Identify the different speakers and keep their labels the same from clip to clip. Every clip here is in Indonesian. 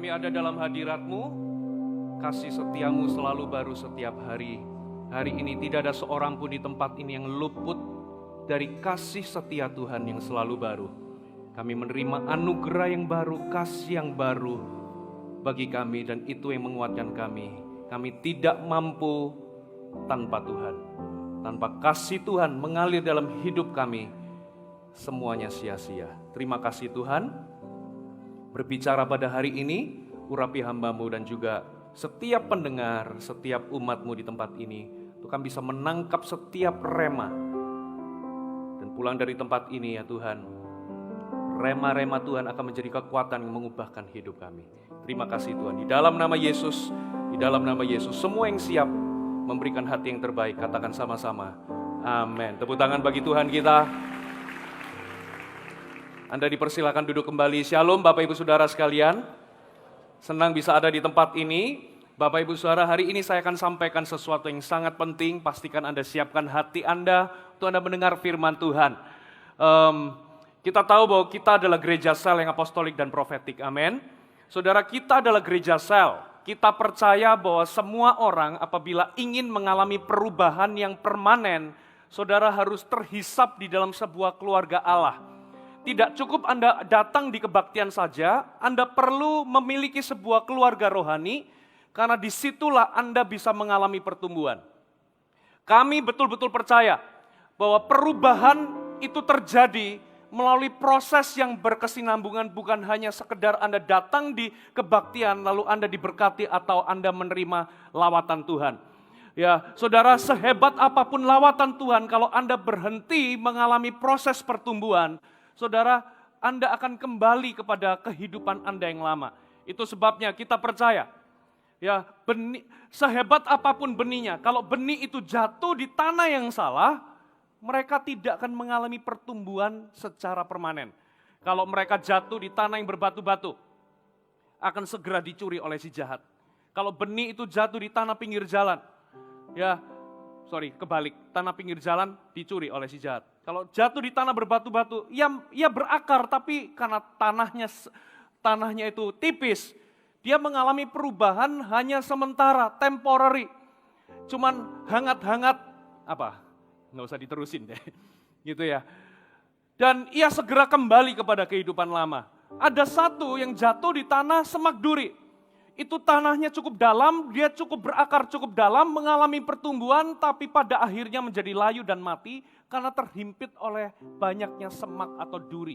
Speaker 1: Kami ada dalam hadirat-Mu, kasih setiamu selalu baru setiap hari. Hari ini tidak ada seorang pun di tempat ini yang luput dari kasih setia Tuhan yang selalu baru. Kami menerima anugerah yang baru, kasih yang baru bagi kami, dan itu yang menguatkan kami. Kami tidak mampu tanpa Tuhan. Tanpa kasih Tuhan mengalir dalam hidup kami, semuanya sia-sia. Terima kasih Tuhan. Berbicara pada hari ini, urapi hamba-Mu dan juga setiap pendengar, setiap umat-Mu di tempat ini. Tuhan bisa menangkap setiap rema. Dan pulang dari tempat ini ya Tuhan, rema-rema Tuhan akan menjadi kekuatan yang mengubahkan hidup kami. Terima kasih Tuhan. Di dalam nama Yesus, semua yang siap memberikan hati yang terbaik, katakan sama-sama. Amin. Tepuk tangan bagi Tuhan kita. Anda dipersilakan duduk kembali. Shalom Bapak Ibu Saudara sekalian. Senang bisa ada di tempat ini. Bapak Ibu Saudara, hari ini saya akan sampaikan sesuatu yang sangat penting. Pastikan Anda siapkan hati Anda untuk Anda mendengar firman Tuhan. Kita tahu bahwa kita adalah gereja sel yang apostolik dan profetik. Amin. Saudara, kita adalah gereja sel. Kita percaya bahwa semua orang apabila ingin mengalami perubahan yang permanen, saudara harus terhisap di dalam sebuah keluarga Allah. Tidak cukup Anda datang di kebaktian saja, Anda perlu memiliki sebuah keluarga rohani, karena disitulah Anda bisa mengalami pertumbuhan. Kami betul-betul percaya bahwa perubahan itu terjadi melalui proses yang berkesinambungan, bukan hanya sekedar Anda datang di kebaktian lalu Anda diberkati atau Anda menerima lawatan Tuhan. Ya, saudara, sehebat apapun lawatan Tuhan, kalau Anda berhenti mengalami proses pertumbuhan, saudara, Anda akan kembali kepada kehidupan Anda yang lama. Itu sebabnya kita percaya, ya, benih, sehebat apapun benihnya, kalau benih itu jatuh di tanah yang salah, mereka tidak akan mengalami pertumbuhan secara permanen. Kalau mereka jatuh di tanah yang berbatu-batu, akan segera dicuri oleh si jahat. Kalau benih itu jatuh di tanah pinggir jalan, kebalik, tanah pinggir jalan dicuri oleh si jahat. Kalau jatuh di tanah berbatu-batu, ia berakar, tapi karena tanahnya itu tipis, dia mengalami perubahan hanya sementara, temporary. Cuman hangat-hangat, nggak usah diterusin deh, gitu ya. Dan ia segera kembali kepada kehidupan lama. Ada satu yang jatuh di tanah semak duri. Itu tanahnya cukup dalam, dia cukup berakar cukup dalam, mengalami pertumbuhan, tapi pada akhirnya menjadi layu dan mati karena terhimpit oleh banyaknya semak atau duri.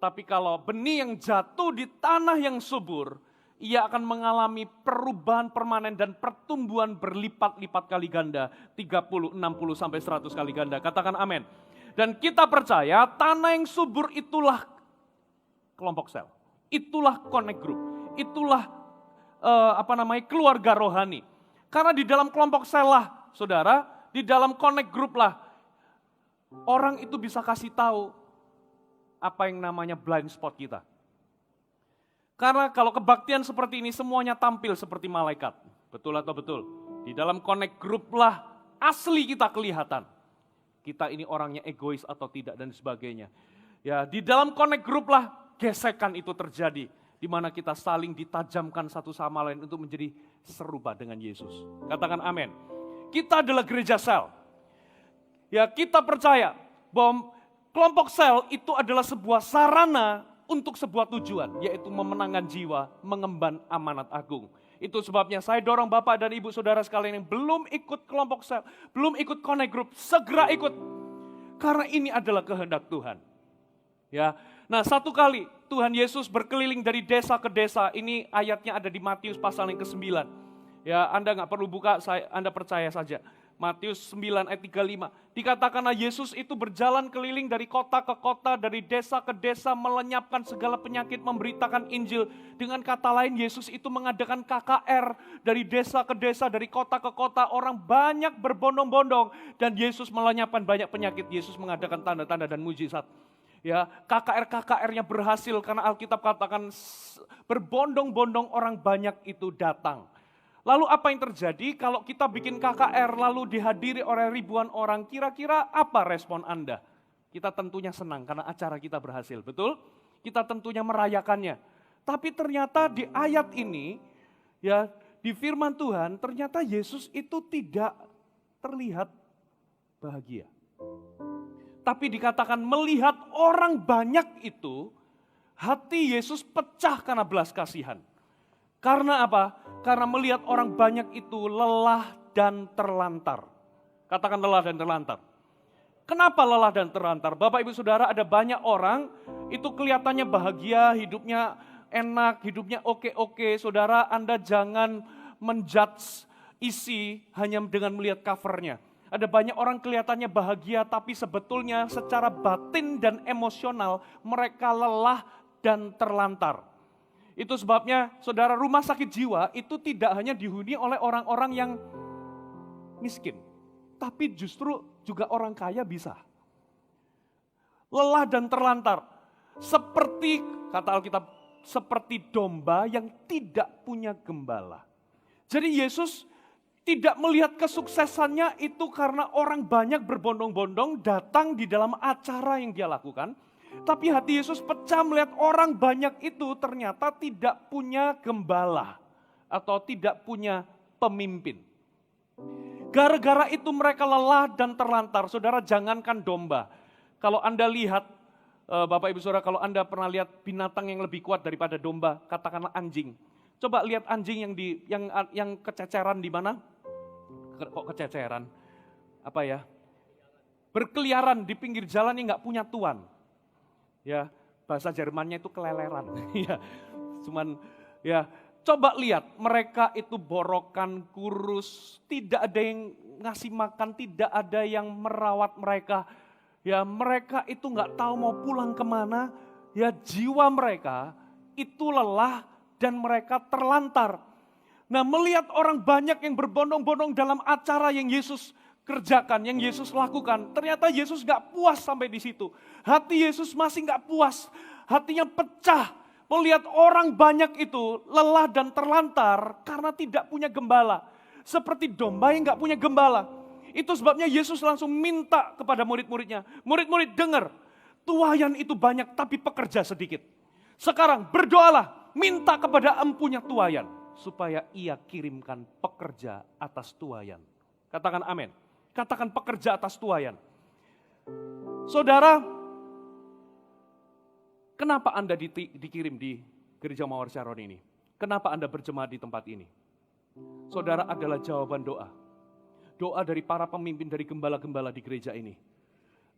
Speaker 1: Tapi kalau benih yang jatuh di tanah yang subur, ia akan mengalami perubahan permanen dan pertumbuhan berlipat-lipat kali ganda, 30, 60 sampai 100 kali ganda. Katakan amin. Dan kita percaya tanah yang subur itulah kelompok sel. Itulah connect group. Itulah keluarga rohani. Karena di dalam kelompok sel lah, saudara, di dalam connect group lah, orang itu bisa kasih tahu apa yang namanya blind spot kita. Karena kalau kebaktian seperti ini semuanya tampil seperti malaikat. Betul atau betul? Di dalam connect group lah asli kita kelihatan. Kita ini orangnya egois atau tidak dan sebagainya. Ya, di dalam connect group lah gesekan itu terjadi. Di mana kita saling ditajamkan satu sama lain untuk menjadi serupa dengan Yesus. Katakan amin. Kita adalah gereja sel. Ya, kita percaya bahwa kelompok sel itu adalah sebuah sarana untuk sebuah tujuan, yaitu memenangkan jiwa, mengemban amanat agung. Itu sebabnya saya dorong Bapak dan Ibu Saudara sekalian yang belum ikut kelompok sel, belum ikut connect group, segera ikut. Karena ini adalah kehendak Tuhan. Ya, nah satu kali Tuhan Yesus berkeliling dari desa ke desa, ini ayatnya ada di Matius pasal yang ke-9. Ya, Anda nggak perlu buka, Anda percaya saja. Matius 9 ayat 35, dikatakanlah Yesus itu berjalan keliling dari kota ke kota, dari desa ke desa, melenyapkan segala penyakit, memberitakan Injil. Dengan kata lain, Yesus itu mengadakan KKR dari desa ke desa, dari kota ke kota, orang banyak berbondong-bondong, dan Yesus melenyapkan banyak penyakit. Yesus mengadakan tanda-tanda dan mujizat. Ya, KKR-KKR-nya berhasil karena Alkitab katakan berbondong-bondong orang banyak itu datang. Lalu apa yang terjadi kalau kita bikin KKR lalu dihadiri oleh ribuan orang, kira-kira apa respon Anda? Kita tentunya senang karena acara kita berhasil, betul? Kita tentunya merayakannya. Tapi ternyata di ayat ini, ya di firman Tuhan, ternyata Yesus itu tidak terlihat bahagia. Tapi dikatakan melihat orang banyak itu, hati Yesus pecah karena belas kasihan. Karena apa? Karena melihat orang banyak itu lelah dan terlantar. Katakan lelah dan terlantar. Kenapa lelah dan terlantar? Bapak Ibu Saudara, ada banyak orang itu kelihatannya bahagia, hidupnya enak, hidupnya oke-oke. Saudara, Anda jangan menjudge isi hanya dengan melihat covernya. Ada banyak orang kelihatannya bahagia, tapi sebetulnya secara batin dan emosional mereka lelah dan terlantar. Itu sebabnya, saudara, rumah sakit jiwa itu tidak hanya dihuni oleh orang-orang yang miskin, tapi justru juga orang kaya bisa. Lelah dan terlantar, seperti kata Alkitab, seperti domba yang tidak punya gembala. Jadi Yesus tidak melihat kesuksesannya itu karena orang banyak berbondong-bondong datang di dalam acara yang dia lakukan. Tapi hati Yesus pecah melihat orang banyak itu ternyata tidak punya gembala atau tidak punya pemimpin. Gara-gara itu mereka lelah dan terlantar. Saudara, jangankan domba. Kalau Anda lihat, Bapak Ibu Saudara, kalau Anda pernah lihat binatang yang lebih kuat daripada domba, katakanlah anjing. Coba lihat anjing yang kececeran di mana? Kok kececeran? Apa ya? Berkeliaran di pinggir jalan yang nggak punya tuan. Ya, bahasa Jermannya itu keleleran. Ya, cuman ya, coba lihat mereka itu borokan, kurus, tidak ada yang ngasih makan, tidak ada yang merawat mereka. Ya, mereka itu nggak tahu mau pulang kemana. Ya, jiwa mereka itu lelah dan mereka terlantar. Nah, melihat orang banyak yang berbondong-bondong dalam acara yang Yesus kerjakan, yang Yesus lakukan, ternyata Yesus gak puas sampai di situ. Hati Yesus masih gak puas, hatinya pecah melihat orang banyak itu lelah dan terlantar karena tidak punya gembala. Seperti domba yang gak punya gembala. Itu sebabnya Yesus langsung minta kepada murid-muridnya, murid-murid dengar, tuaian itu banyak tapi pekerja sedikit. Sekarang berdoalah, minta kepada empunya tuaian, supaya ia kirimkan pekerja atas tuaian. Katakan amin. Katakan pekerja atas tuaian. Saudara, kenapa Anda dikirim di Gereja Mawar Sharon ini? Kenapa Anda berjemaat di tempat ini? Saudara, adalah jawaban doa. Doa dari para pemimpin, dari gembala-gembala di gereja ini.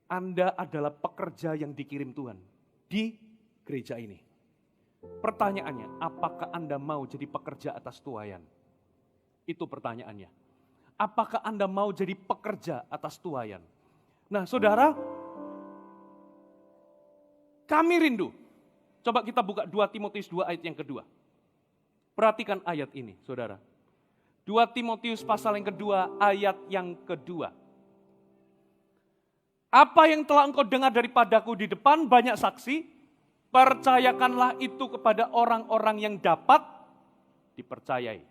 Speaker 1: Anda adalah pekerja yang dikirim Tuhan di gereja ini. Pertanyaannya, apakah Anda mau jadi pekerja atas tuaian? Itu pertanyaannya. Apakah Anda mau jadi pekerja atas tuaian? Nah, saudara, kami rindu. Coba kita buka 2 Timotius 2 ayat yang kedua. Perhatikan ayat ini, saudara. 2 Timotius pasal yang kedua, ayat yang kedua. Apa yang telah engkau dengar daripadaku di depan banyak saksi, percayakanlah itu kepada orang-orang yang dapat dipercayai.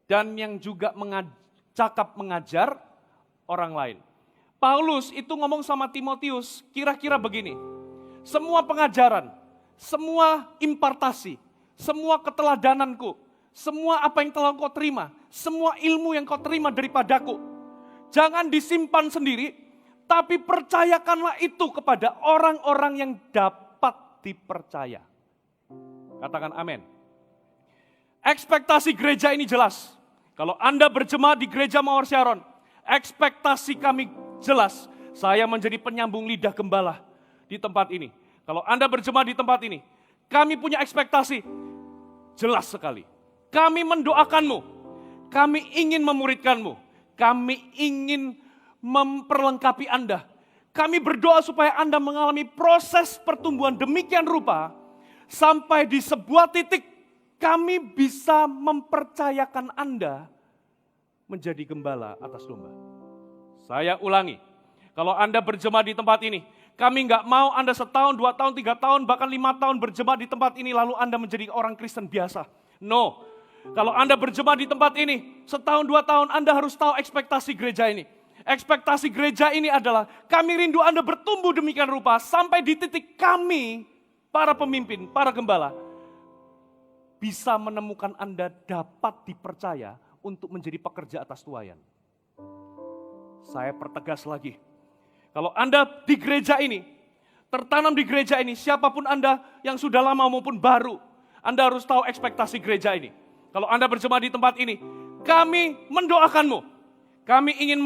Speaker 1: Dan yang juga cakap mengajar orang lain. Paulus itu ngomong sama Timotius, kira-kira begini, semua pengajaran, semua impartasi, semua keteladananku, semua apa yang telah kau terima, semua ilmu yang kau terima daripadaku, jangan disimpan sendiri, tapi percayakanlah itu kepada orang-orang yang dapat dipercaya. Katakan amin. Ekspektasi gereja ini jelas. Kalau Anda berjemaat di Gereja Mawar Sharon, ekspektasi kami jelas. Saya menjadi penyambung lidah gembala di tempat ini. Kalau Anda berjemaat di tempat ini, kami punya ekspektasi jelas sekali. Kami mendoakanmu, kami ingin memuridkanmu, kami ingin memperlengkapi Anda. Kami berdoa supaya Anda mengalami proses pertumbuhan demikian rupa, sampai di sebuah titik kami bisa mempercayakan Anda menjadi gembala atas domba. Saya ulangi, kalau Anda berjemaat di tempat ini, kami nggak mau Anda setahun, 2 tahun, 3 tahun, bahkan 5 tahun berjemaat di tempat ini, lalu Anda menjadi orang Kristen biasa. No, kalau Anda berjemaat di tempat ini, setahun, 2 tahun, Anda harus tahu ekspektasi gereja ini. Ekspektasi gereja ini adalah, kami rindu Anda bertumbuh demikian rupa, sampai di titik kami, para pemimpin, para gembala, bisa menemukan Anda dapat dipercaya untuk menjadi pekerja atas tuayan. Saya pertegas lagi, kalau Anda di gereja ini, tertanam di gereja ini, siapapun Anda yang sudah lama maupun baru, Anda harus tahu ekspektasi gereja ini. Kalau Anda berjemaah di tempat ini, kami mendoakanmu, kami ingin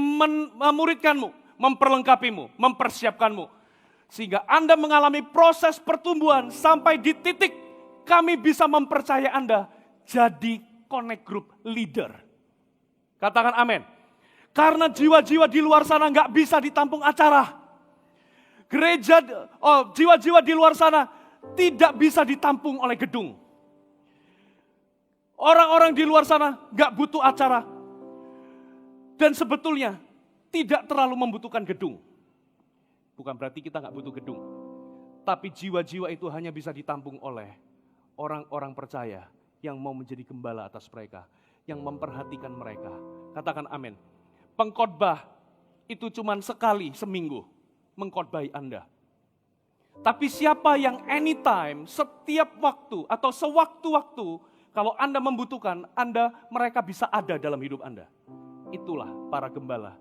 Speaker 1: memuridkanmu, memperlengkapimu, mempersiapkanmu. Sehingga Anda mengalami proses pertumbuhan sampai di titik kami bisa mempercayai Anda jadi Connect Group leader. Katakan amin. Karena jiwa-jiwa di luar sana nggak bisa ditampung acara. Jiwa-jiwa di luar sana tidak bisa ditampung oleh gedung. Orang-orang di luar sana nggak butuh acara. Dan sebetulnya tidak terlalu membutuhkan gedung. Bukan berarti kita nggak butuh gedung. Tapi jiwa-jiwa itu hanya bisa ditampung oleh orang-orang percaya yang mau menjadi gembala atas mereka. Yang memperhatikan mereka. Katakan amin. Pengkhotbah itu cuma sekali seminggu mengkhotbahi Anda. Tapi siapa yang anytime, setiap waktu atau sewaktu-waktu, kalau Anda membutuhkan, mereka bisa ada dalam hidup Anda. Itulah para gembala,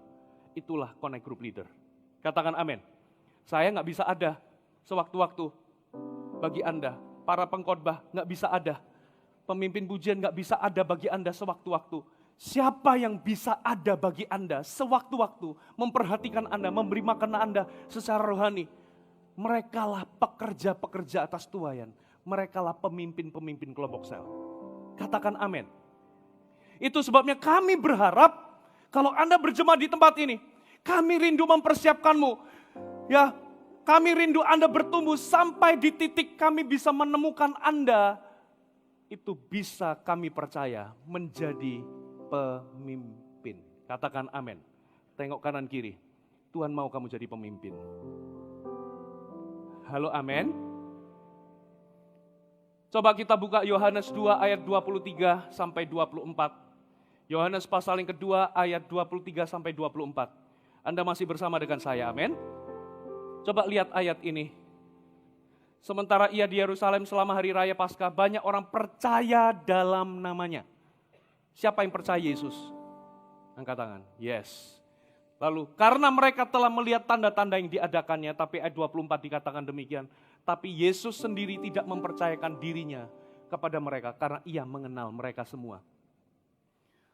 Speaker 1: itulah Connect Group Leader. Katakan amin. Saya nggak bisa ada sewaktu-waktu bagi Anda. Para pengkhotbah nggak bisa ada. Pemimpin pujian nggak bisa ada bagi Anda sewaktu-waktu. Siapa yang bisa ada bagi Anda sewaktu-waktu, memperhatikan Anda, memberi makan Anda secara rohani. Merekalah pekerja-pekerja atas tuayan. Merekalah pemimpin-pemimpin kelompok sel. Katakan amin. Itu sebabnya kami berharap kalau Anda berjemaah di tempat ini, kami rindu mempersiapkanmu. Ya, kami rindu Anda bertumbuh sampai di titik kami bisa menemukan Anda. Itu bisa kami percaya menjadi pemimpin. Katakan amin. Tengok kanan kiri. Tuhan mau kamu jadi pemimpin. Halo, amin. Coba kita buka Yohanes 2 ayat 23 sampai 24. Yohanes pasal yang kedua ayat 23 sampai 24. Anda masih bersama dengan saya, amin. Coba lihat ayat ini. Sementara ia di Yerusalem selama hari raya Paskah, banyak orang percaya dalam namanya. Siapa yang percaya Yesus? Angkat tangan. Yes. Lalu, karena mereka telah melihat tanda-tanda yang diadakannya, tapi ayat 24 dikatakan demikian. Tapi Yesus sendiri tidak mempercayakan dirinya kepada mereka, karena ia mengenal mereka semua.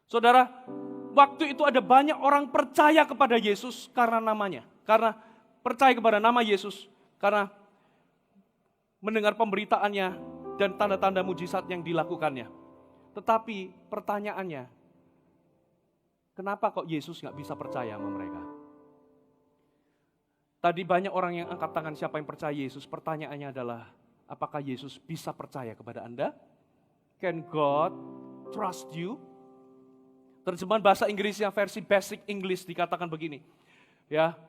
Speaker 1: Saudara, waktu itu ada banyak orang percaya kepada Yesus karena namanya. Karena percaya kepada nama Yesus, karena mendengar pemberitaannya dan tanda-tanda mujizat yang dilakukannya. Tetapi pertanyaannya, kenapa kok Yesus nggak bisa percaya sama mereka? Tadi banyak orang yang angkat tangan siapa yang percaya Yesus. Pertanyaannya adalah, apakah Yesus bisa percaya kepada Anda? Can God trust you? Terjemahan bahasa Inggrisnya versi Basic English dikatakan begini. Ya,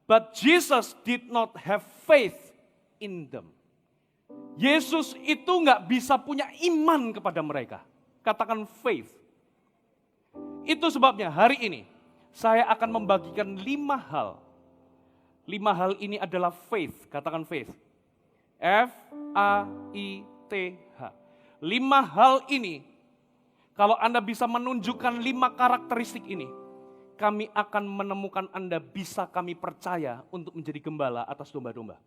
Speaker 1: but Jesus did not have faith in them. Yesus itu nggak bisa punya iman kepada mereka. Katakan faith. Itu sebabnya hari ini saya akan membagikan 5 hal. 5 hal ini adalah faith. Katakan faith. F-A-I-T-H. 5 hal ini, kalau Anda bisa menunjukkan 5 karakteristik ini, kami akan menemukan Anda bisa kami percaya untuk menjadi gembala atas domba-domba.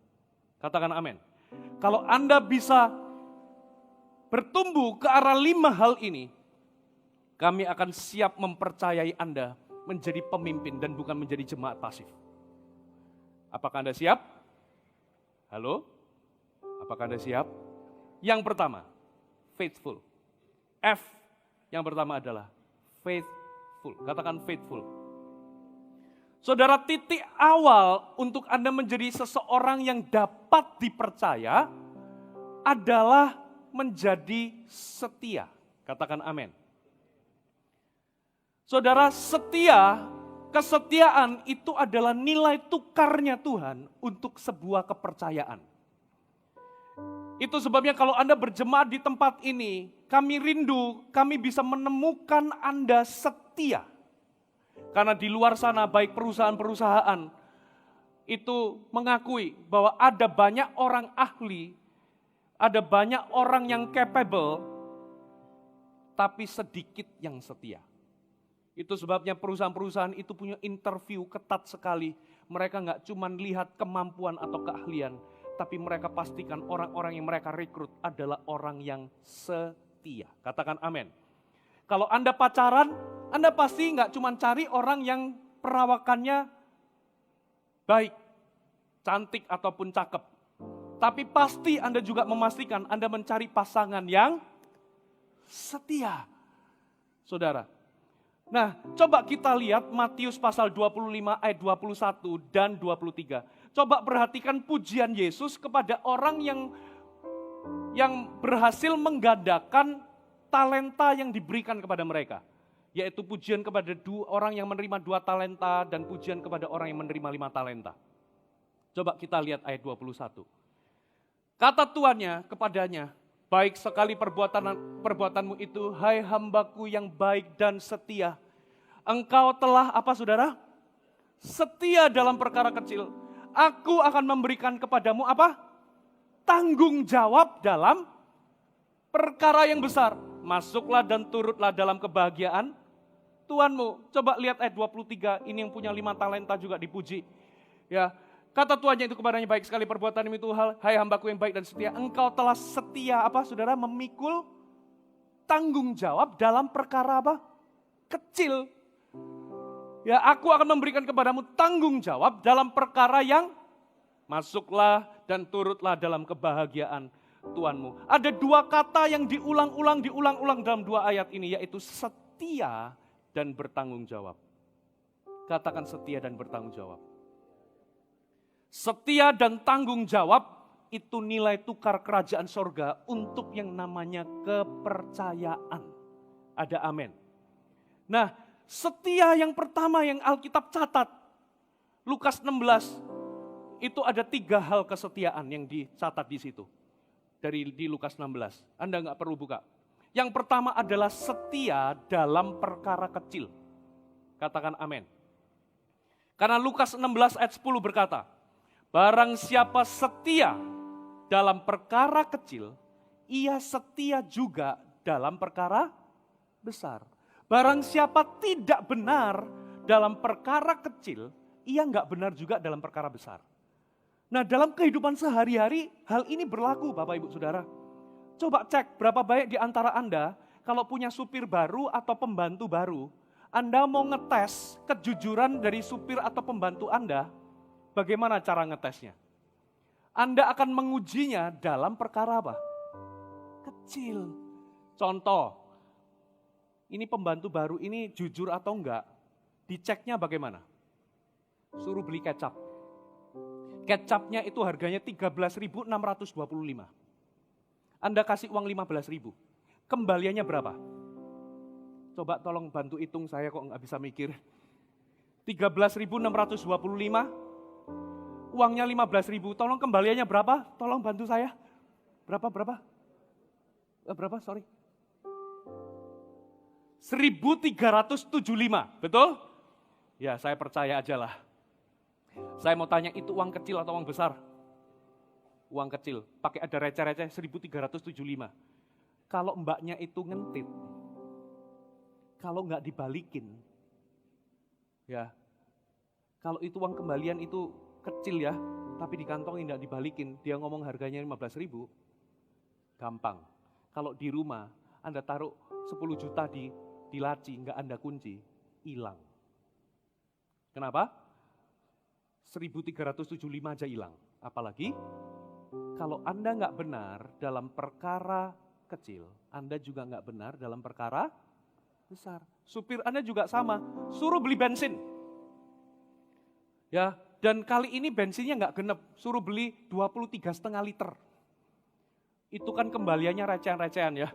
Speaker 1: Katakan amin. Kalau Anda bisa bertumbuh ke arah 5 hal ini, kami akan siap mempercayai Anda menjadi pemimpin dan bukan menjadi jemaat pasif. Apakah Anda siap? Halo? Apakah Anda siap? Yang pertama, faithful. F yang pertama adalah faithful. Katakan faithful. Saudara, titik awal untuk Anda menjadi seseorang yang dapat dipercaya adalah menjadi setia. Katakan amin. Saudara, kesetiaan itu adalah nilai tukarnya Tuhan untuk sebuah kepercayaan. Itu sebabnya kalau Anda berjemaat di tempat ini, kami rindu, kami bisa menemukan Anda setia. Karena di luar sana baik perusahaan-perusahaan itu mengakui bahwa ada banyak orang ahli, ada banyak orang yang capable, tapi sedikit yang setia. Itu sebabnya perusahaan-perusahaan itu punya interview ketat sekali. Mereka nggak cuma lihat kemampuan atau keahlian, tapi mereka pastikan orang-orang yang mereka rekrut adalah orang yang setia. Katakan amin. Kalau Anda pacaran, Anda pasti nggak cuma cari orang yang perawakannya baik, cantik ataupun cakep. Tapi pasti Anda juga memastikan Anda mencari pasangan yang setia. Saudara. Nah, coba kita lihat Matius pasal 25 ayat 21 dan 23. Coba perhatikan pujian Yesus kepada orang yang berhasil menggandakan talenta yang diberikan kepada mereka. Yaitu pujian kepada orang yang menerima 2 talenta dan pujian kepada orang yang menerima 5 talenta. Coba kita lihat ayat 21. Kata tuannya kepadanya, baik sekali perbuatanmu itu, hai hambaku yang baik dan setia. Engkau telah apa saudara? Setia dalam perkara kecil. Aku akan memberikan kepadamu apa? Tanggung jawab dalam perkara yang besar. Masuklah dan turutlah dalam kebahagiaan Tuanmu. Coba lihat ayat 23, ini yang punya 5 talenta juga dipuji. Ya, kata tuannya itu kepadanya, baik sekali perbuatanmu itu, hai hambaku yang baik dan setia. Engkau telah setia apa saudara? Memikul tanggung jawab dalam perkara apa? Kecil. Ya, aku akan memberikan kepadamu tanggung jawab dalam perkara yang masuklah dan turutlah dalam kebahagiaan Tuanmu. Ada 2 kata yang diulang-ulang dalam 2 ayat ini, yaitu setia dan bertanggung jawab. Katakan setia dan bertanggung jawab. Setia dan tanggung jawab itu nilai tukar kerajaan sorga untuk yang namanya kepercayaan. Ada amin. Nah, setia yang pertama yang Alkitab catat, Lukas 16, itu ada 3 hal kesetiaan yang dicatat di situ. Di Lukas 16, Anda nggak perlu buka. Yang pertama adalah setia dalam perkara kecil. Katakan amin. Karena Lukas 16 ayat 10 berkata, barang siapa setia dalam perkara kecil, ia setia juga dalam perkara besar. Barang siapa tidak benar dalam perkara kecil, ia nggak benar juga dalam perkara besar. Nah, dalam kehidupan sehari-hari, hal ini berlaku Bapak Ibu Saudara. Coba cek berapa banyak di antara Anda, kalau punya supir baru atau pembantu baru, Anda mau ngetes kejujuran dari supir atau pembantu Anda, bagaimana cara ngetesnya? Anda akan mengujinya dalam perkara apa? Kecil. Contoh, ini pembantu baru ini jujur atau enggak, diceknya bagaimana? Suruh beli kecap. Kecapnya itu harganya 13.625. Anda kasih uang 15.000. Kembaliannya berapa? Coba tolong bantu hitung, saya kok nggak bisa mikir. 13.625, uangnya 15.000. Tolong kembaliannya berapa? Tolong bantu saya. Berapa? Sorry. 1.375, betul? Ya, saya percaya aja lah. Saya mau tanya, itu uang kecil atau uang besar? Uang kecil, pakai ada receh-receh 1.375. Kalau mbaknya itu ngentit, kalau nggak dibalikin, ya, kalau itu uang kembalian itu kecil ya, tapi di kantong nggak dibalikin, dia ngomong harganya 15.000, gampang. Kalau di rumah, Anda taruh 10 juta di laci, nggak Anda kunci, hilang. Kenapa? 1.375 aja hilang, apalagi kalau Anda nggak benar dalam perkara kecil, Anda juga nggak benar dalam perkara besar. Supir Anda juga sama, suruh beli bensin. Ya, dan kali ini bensinnya nggak genep, suruh beli 23,5 liter. Itu kan kembaliannya recehan-recehan ya.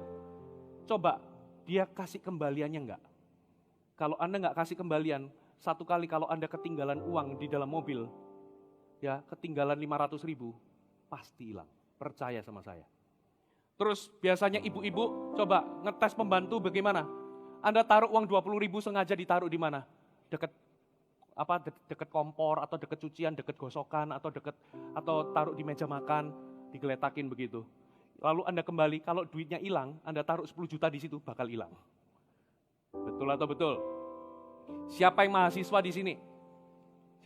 Speaker 1: Coba, dia kasih kembaliannya nggak? Kalau Anda nggak kasih kembalian, satu kali kalau Anda ketinggalan uang di dalam mobil, ya ketinggalan 500.000, pasti hilang, percaya sama saya. Terus biasanya ibu-ibu coba ngetes pembantu bagaimana? Anda taruh uang 20.000 sengaja ditaruh di mana? Deket kompor atau deket cucian, deket gosokan atau taruh di meja makan, digeletakin begitu. lalu Anda kembali, kalau duitnya hilang, Anda taruh 10 juta di situ, bakal hilang. Betul atau betul? Siapa yang mahasiswa di sini?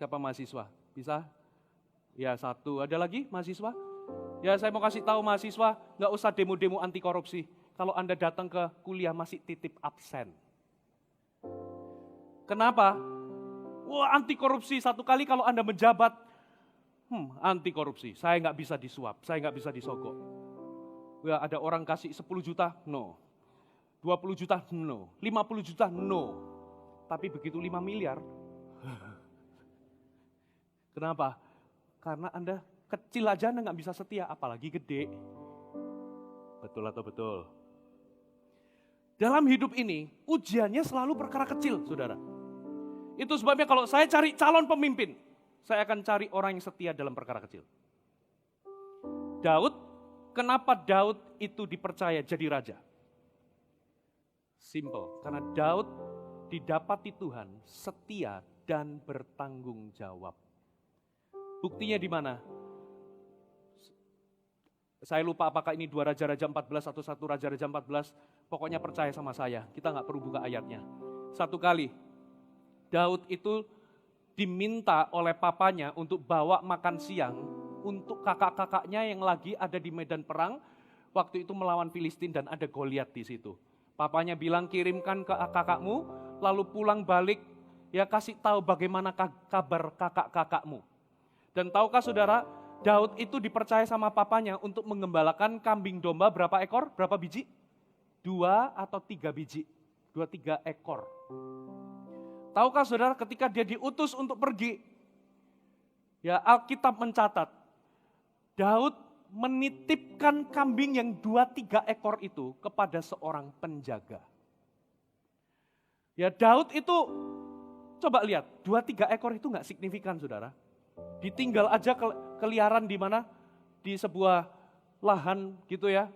Speaker 1: Siapa mahasiswa? Bisa? Ya, satu. Ada lagi mahasiswa? Ya, saya mau kasih tahu mahasiswa, nggak usah demo-demo anti korupsi. Kalau Anda datang ke kuliah masih titip absen. Kenapa? Wah, anti korupsi satu kali kalau Anda menjabat, anti korupsi, saya nggak bisa disuap, saya nggak bisa disogok. Ya, ada orang kasih 10 juta, no. 20 juta, no. 50 juta, no. Tapi begitu 5 miliar, kenapa? Karena Anda kecil aja Anda nggak bisa setia, apalagi gede. Betul atau betul? Dalam hidup ini, ujiannya selalu perkara kecil, saudara. Itu sebabnya kalau saya cari calon pemimpin, saya akan cari orang yang setia dalam perkara kecil. Daud, kenapa Daud itu dipercaya jadi raja? Simple, karena Daud didapati Tuhan setia dan bertanggung jawab. Buktinya di mana? Saya lupa apakah ini 2 Raja-Raja 14 atau 1 Raja-Raja 14, pokoknya percaya sama saya, kita nggak perlu buka ayatnya. Satu kali, Daud itu diminta oleh papanya untuk bawa makan siang untuk kakak-kakaknya yang lagi ada di medan perang, waktu itu melawan Filistin dan ada Goliat di situ. Papanya bilang kirimkan ke kakakmu, lalu pulang balik, ya kasih tahu bagaimana kabar kakak-kakakmu. Dan tahukah saudara, Daud itu dipercaya sama papanya untuk mengembalakan kambing domba berapa ekor, berapa biji? 2 atau 3 biji, 2-3 ekor. Tahukah saudara ketika dia diutus untuk pergi, ya Alkitab mencatat, Daud menitipkan kambing yang 2-3 ekor itu kepada seorang penjaga. Ya Daud itu, coba lihat, 2-3 ekor itu nggak signifikan saudara. Ditinggal aja keliaran di mana? Di sebuah lahan gitu ya.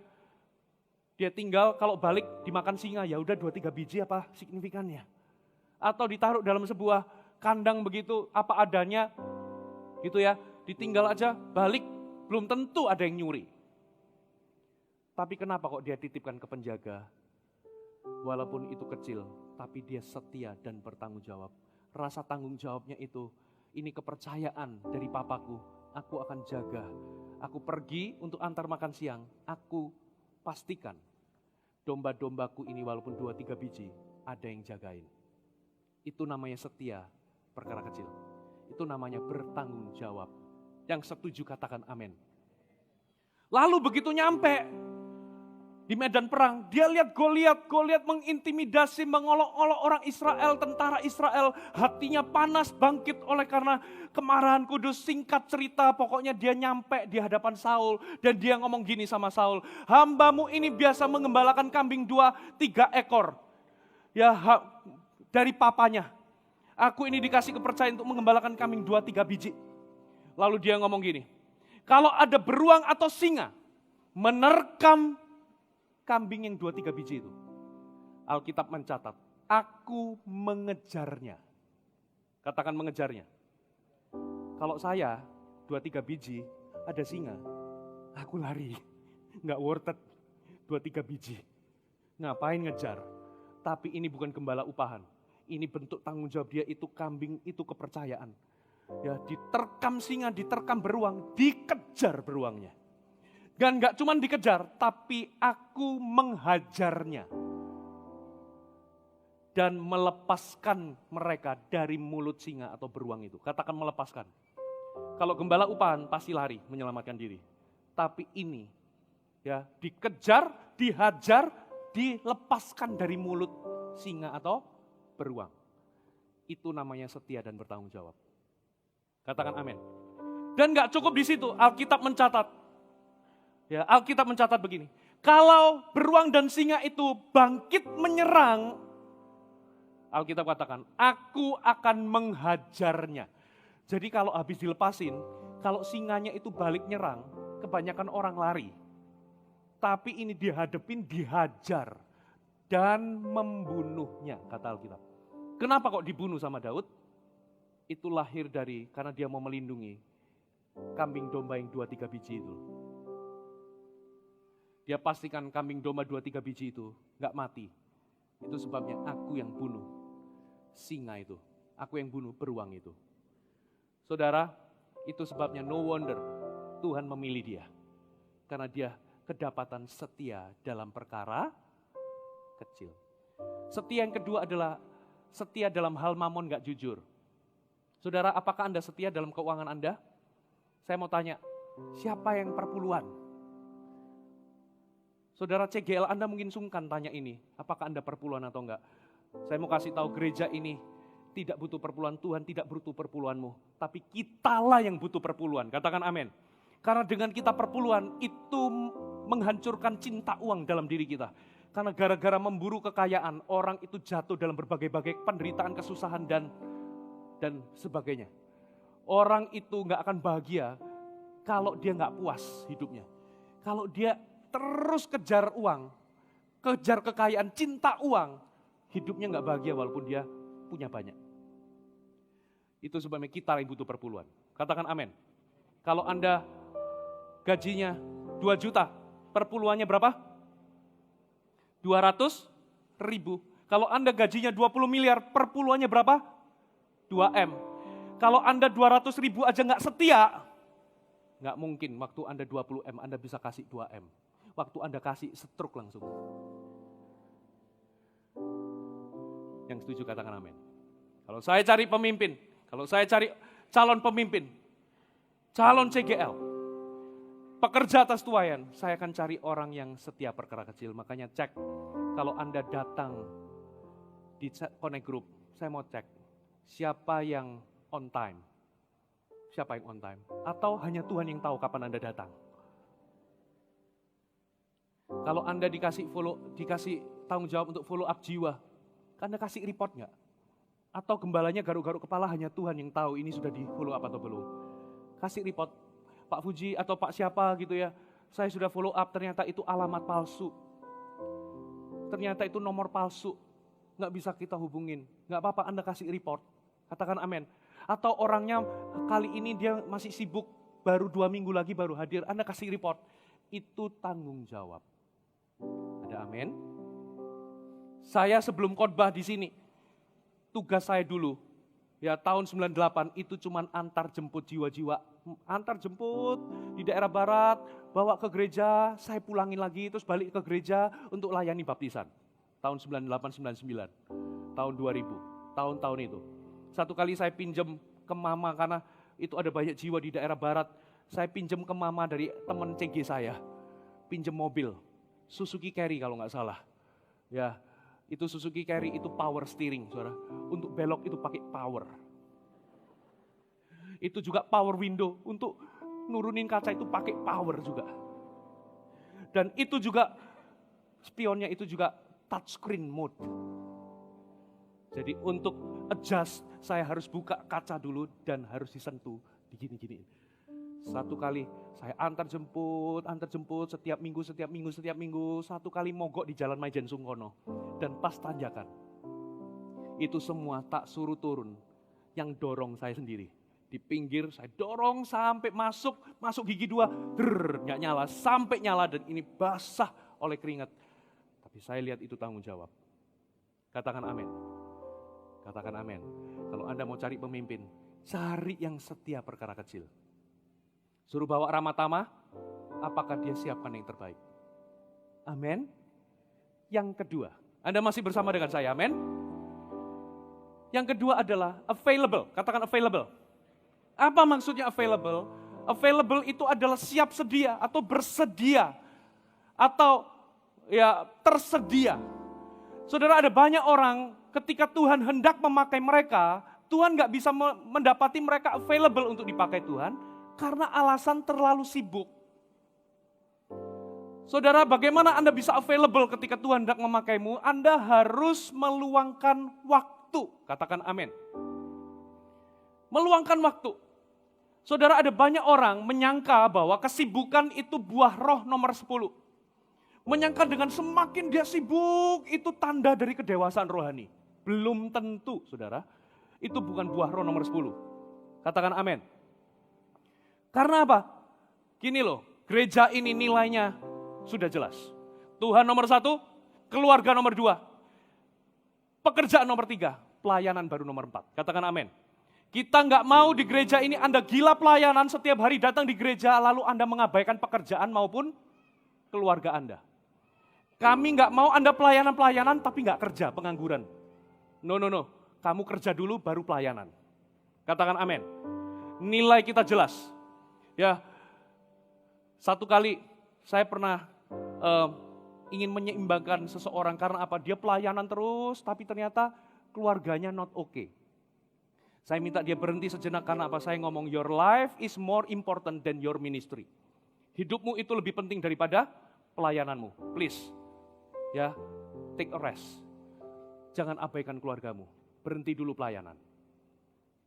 Speaker 1: Dia tinggal kalau balik dimakan singa, ya udah 2-3 biji apa signifikannya. Atau ditaruh dalam sebuah kandang begitu apa adanya gitu ya. Ditinggal aja balik belum tentu ada yang nyuri. Tapi kenapa kok dia titipkan ke penjaga? Walaupun itu kecil, tapi dia setia dan bertanggung jawab. Rasa tanggung jawabnya itu, ini kepercayaan dari papaku, aku akan jaga. Aku pergi untuk antar makan siang, aku pastikan domba-dombaku ini walaupun 2-3 biji, ada yang jagain. Itu namanya setia, perkara kecil. Itu namanya bertanggung jawab. Yang setuju katakan amin. Lalu begitu nyampe di medan perang, dia lihat Goliat mengintimidasi, mengolok-olok orang Israel, tentara Israel, hatinya panas, bangkit oleh karena kemarahan kudus. Singkat cerita, pokoknya dia nyampe di hadapan Saul, dan dia ngomong gini sama Saul, hambamu ini biasa mengembalakan kambing 2-3 ekor, ya dari papanya. Aku ini dikasih kepercayaan untuk mengembalakan kambing 2-3 biji. Lalu dia ngomong gini, kalau ada beruang atau singa menerkam kambing yang 2-3 biji itu, Alkitab mencatat, aku mengejarnya. Katakan mengejarnya. Kalau saya 2-3 biji, ada singa, aku lari. Nggak worth it 2-3 biji. Ngapain ngejar? Tapi ini bukan gembala upahan. Ini bentuk tanggung jawab dia, itu kambing, itu kepercayaan. Ya, diterkam singa, diterkam beruang, dikejar beruangnya. Dan gak cuma dikejar, tapi aku menghajarnya. Dan melepaskan mereka dari mulut singa atau beruang itu. Katakan melepaskan. Kalau gembala upahan pasti lari menyelamatkan diri. Tapi ini ya dikejar, dihajar, dilepaskan dari mulut singa atau beruang. Itu namanya setia dan bertanggung jawab. Katakan amin. Dan gak cukup di situ, Alkitab mencatat. Ya, Alkitab mencatat begini, kalau beruang dan singa itu bangkit menyerang, Alkitab katakan, aku akan menghajarnya. Jadi kalau habis dilepasin, kalau singanya itu balik nyerang, kebanyakan orang lari. Tapi ini dihadepin, dihajar, dan membunuhnya, kata Alkitab. Kenapa kok dibunuh sama Daud? Itu lahir dari, karena dia mau melindungi kambing domba yang 2-3 biji itu. Dia pastikan kambing domba 2-3 biji itu nggak mati. Itu sebabnya aku yang bunuh singa itu. Aku yang bunuh beruang itu. Saudara, itu sebabnya no wonder Tuhan memilih dia. Karena dia kedapatan setia dalam perkara kecil. Setia yang kedua adalah setia dalam hal mamon gak jujur. Saudara, apakah Anda setia dalam keuangan Anda? Saya mau tanya, siapa yang perpuluhan? Saudara CGL Anda mungkin sungkan tanya ini, apakah Anda perpuluhan atau enggak? Saya mau kasih tahu gereja ini tidak butuh perpuluhan Tuhan, tidak butuh perpuluhanmu. Tapi kitalah yang butuh perpuluhan, katakan amin. Karena dengan kita perpuluhan itu menghancurkan cinta uang dalam diri kita. Karena gara-gara memburu kekayaan, orang itu jatuh dalam berbagai-bagai penderitaan, kesusahan dan sebagainya. Orang itu gak akan bahagia kalau dia gak puas hidupnya. Kalau dia terus kejar uang, kejar kekayaan, cinta uang, hidupnya gak bahagia walaupun dia punya banyak. Itu sebabnya kita yang butuh perpuluhan. Katakan amin. Kalau Anda gajinya 2 juta, perpuluhannya berapa? 200.000. Kalau Anda gajinya 20 miliar, perpuluhannya berapa? 2M. Kalau Anda 200.000 aja nggak setia, nggak mungkin waktu Anda 20M Anda bisa kasih 2M. Waktu Anda kasih stroke langsung. Yang setuju katakan amin. Kalau saya cari pemimpin, kalau saya cari calon pemimpin, calon CGL, pekerja atas tuayan, saya akan cari orang yang setia perkara kecil. Makanya cek, kalau Anda datang di Connect Group, saya mau cek, siapa yang on time? Siapa yang on time? Atau hanya Tuhan yang tahu kapan Anda datang? Kalau Anda dikasih tanggung jawab untuk follow up jiwa, Anda kasih report nggak? Atau gembalanya garuk-garuk kepala, hanya Tuhan yang tahu ini sudah di follow up atau belum? Kasih report, Pak Fuji atau Pak siapa gitu ya, saya sudah follow up, ternyata itu alamat palsu. Ternyata itu nomor palsu, nggak bisa kita hubungin. Nggak apa-apa, Anda kasih report, katakan amin. Atau orangnya kali ini dia masih sibuk, baru 2 minggu lagi baru hadir, Anda kasih report. Itu tanggung jawab. Ada amin? Saya sebelum khotbah di sini, tugas saya dulu, ya tahun 98 itu cuman antar jemput jiwa-jiwa, antar jemput di daerah barat, bawa ke gereja, saya pulangin lagi, terus balik ke gereja untuk layani baptisan. Tahun 98-99, tahun 2000, tahun-tahun itu. Satu kali saya pinjam ke mama karena itu ada banyak jiwa di daerah barat, saya pinjam ke mama dari teman CG saya, pinjam mobil, Suzuki Carry kalau nggak salah. Ya, itu Suzuki Carry itu power steering, saudara. Untuk belok itu pakai power. Itu juga power window, untuk nurunin kaca itu pakai power juga. Dan itu juga, spionnya itu juga touchscreen mode. Jadi untuk adjust, saya harus buka kaca dulu dan harus disentuh, digini-gini. Satu kali saya antar jemput setiap minggu. Satu kali mogok di Jalan Maijen Sungkono. Dan pas tanjakan, itu semua tak suruh turun, yang dorong saya sendiri. Di pinggir saya dorong sampai masuk gigi 2, nggak nyala, sampai nyala dan ini basah oleh keringat. Tapi saya lihat itu tanggung jawab. Katakan amin. Katakan amin. Kalau Anda mau cari pemimpin, cari yang setia perkara kecil. Suruh bawa Ramatama, apakah dia siapkan yang terbaik? Amin. Yang kedua, Anda masih bersama dengan saya, amin. Yang kedua adalah available, katakan available. Apa maksudnya available? Available itu adalah siap sedia atau bersedia atau ya tersedia. Saudara, ada banyak orang ketika Tuhan hendak memakai mereka, Tuhan gak bisa mendapati mereka available untuk dipakai Tuhan karena alasan terlalu sibuk. Saudara, bagaimana Anda bisa available ketika Tuhan hendak memakaimu? Anda harus meluangkan waktu. Katakan amin. Meluangkan waktu. Saudara, ada banyak orang menyangka bahwa kesibukan itu buah roh nomor 10. Menyangka dengan semakin dia sibuk, itu tanda dari kedewasaan rohani. Belum tentu, saudara. Itu bukan buah roh nomor 10. Katakan amin. Karena apa? Gini loh, gereja ini nilainya sudah jelas. Tuhan nomor 1, keluarga nomor 2, pekerjaan nomor 3, pelayanan baru nomor 4. Katakan amin. Kita nggak mau di gereja ini Anda gila pelayanan, setiap hari datang di gereja lalu Anda mengabaikan pekerjaan maupun keluarga Anda. Kami nggak mau Anda pelayanan tapi nggak kerja, pengangguran. No. Kamu kerja dulu baru pelayanan. Katakan amin. Nilai kita jelas. Ya, satu kali saya pernah ingin menyeimbangkan seseorang karena apa? Dia pelayanan terus tapi ternyata keluarganya not okay. Saya minta dia berhenti sejenak karena apa? Saya ngomong your life is more important than your ministry. Hidupmu itu lebih penting daripada pelayananmu. Please, ya, take a rest. Jangan abaikan keluargamu. Berhenti dulu pelayanan.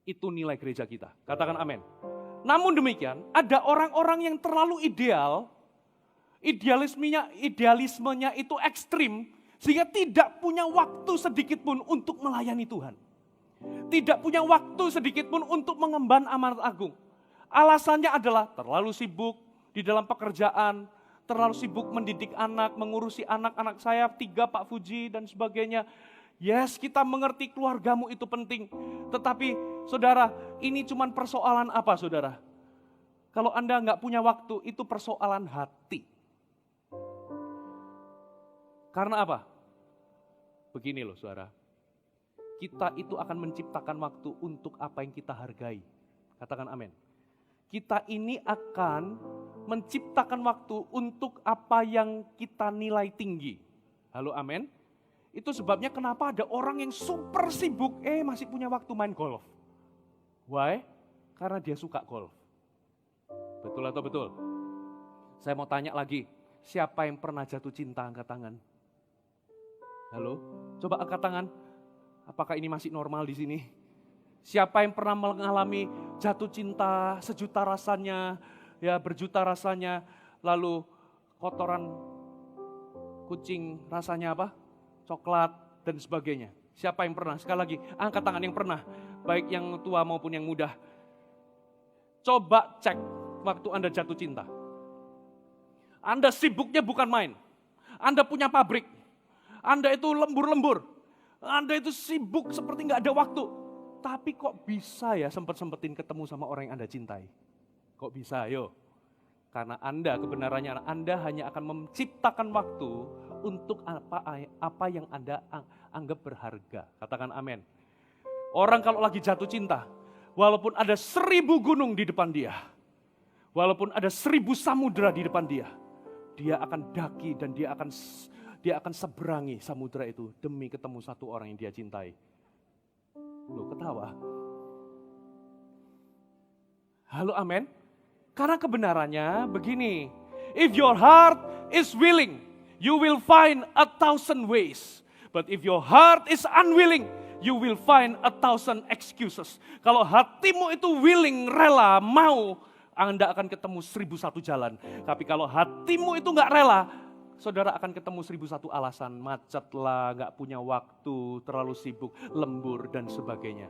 Speaker 1: Itu nilai gereja kita. Katakan amin. Namun demikian, ada orang-orang yang terlalu ideal, idealismenya itu ekstrim, sehingga tidak punya waktu sedikit pun untuk melayani Tuhan. Tidak punya waktu sedikit pun untuk mengemban amanat agung. Alasannya adalah terlalu sibuk di dalam pekerjaan, terlalu sibuk mendidik anak, mengurusi anak-anak saya, 3 Pak Fuji dan sebagainya. Yes, kita mengerti keluargamu itu penting. Tetapi saudara, ini cuma persoalan apa saudara? Kalau Anda nggak punya waktu, itu persoalan hati. Karena apa? Begini loh saudara. Kita itu akan menciptakan waktu untuk apa yang kita hargai. Katakan amin. Kita ini akan menciptakan waktu untuk apa yang kita nilai tinggi. Halo amin. Itu sebabnya kenapa ada orang yang super sibuk, masih punya waktu main golf. Why? Karena dia suka golf. Betul atau betul? Saya mau tanya lagi, siapa yang pernah jatuh cinta angkat tangan? Halo? Coba angkat tangan. Apakah ini masih normal di sini? Siapa yang pernah mengalami jatuh cinta sejuta rasanya, ya berjuta rasanya, lalu kotoran kucing rasanya apa? Coklat dan sebagainya. Siapa yang pernah? Sekali lagi, angkat tangan yang pernah. Baik yang tua maupun yang muda. Coba cek waktu Anda jatuh cinta. Anda sibuknya bukan main. Anda punya pabrik. Anda itu lembur-lembur. Anda itu sibuk seperti nggak ada waktu. Tapi kok bisa ya sempetin ketemu sama orang yang Anda cintai? Kok bisa? Yo. Karena Anda kebenarannya Anda hanya akan menciptakan waktu untuk apa yang Anda anggap berharga. Katakan amin. Orang kalau lagi jatuh cinta, walaupun ada 1000 gunung di depan dia, walaupun ada 1000 samudera di depan dia akan daki dan dia akan seberangi samudera itu demi ketemu satu orang yang dia cintai. Loh, ketawa. Halo amin. Karena kebenarannya begini, if your heart is willing, you will find 1,000 ways. But if your heart is unwilling, you will find 1,000 excuses. Kalau hatimu itu willing, rela, mau, Anda akan ketemu 1001 jalan. Tapi kalau hatimu itu nggak rela, saudara akan ketemu 1001 alasan. Macet lah, nggak punya waktu, terlalu sibuk, lembur, dan sebagainya.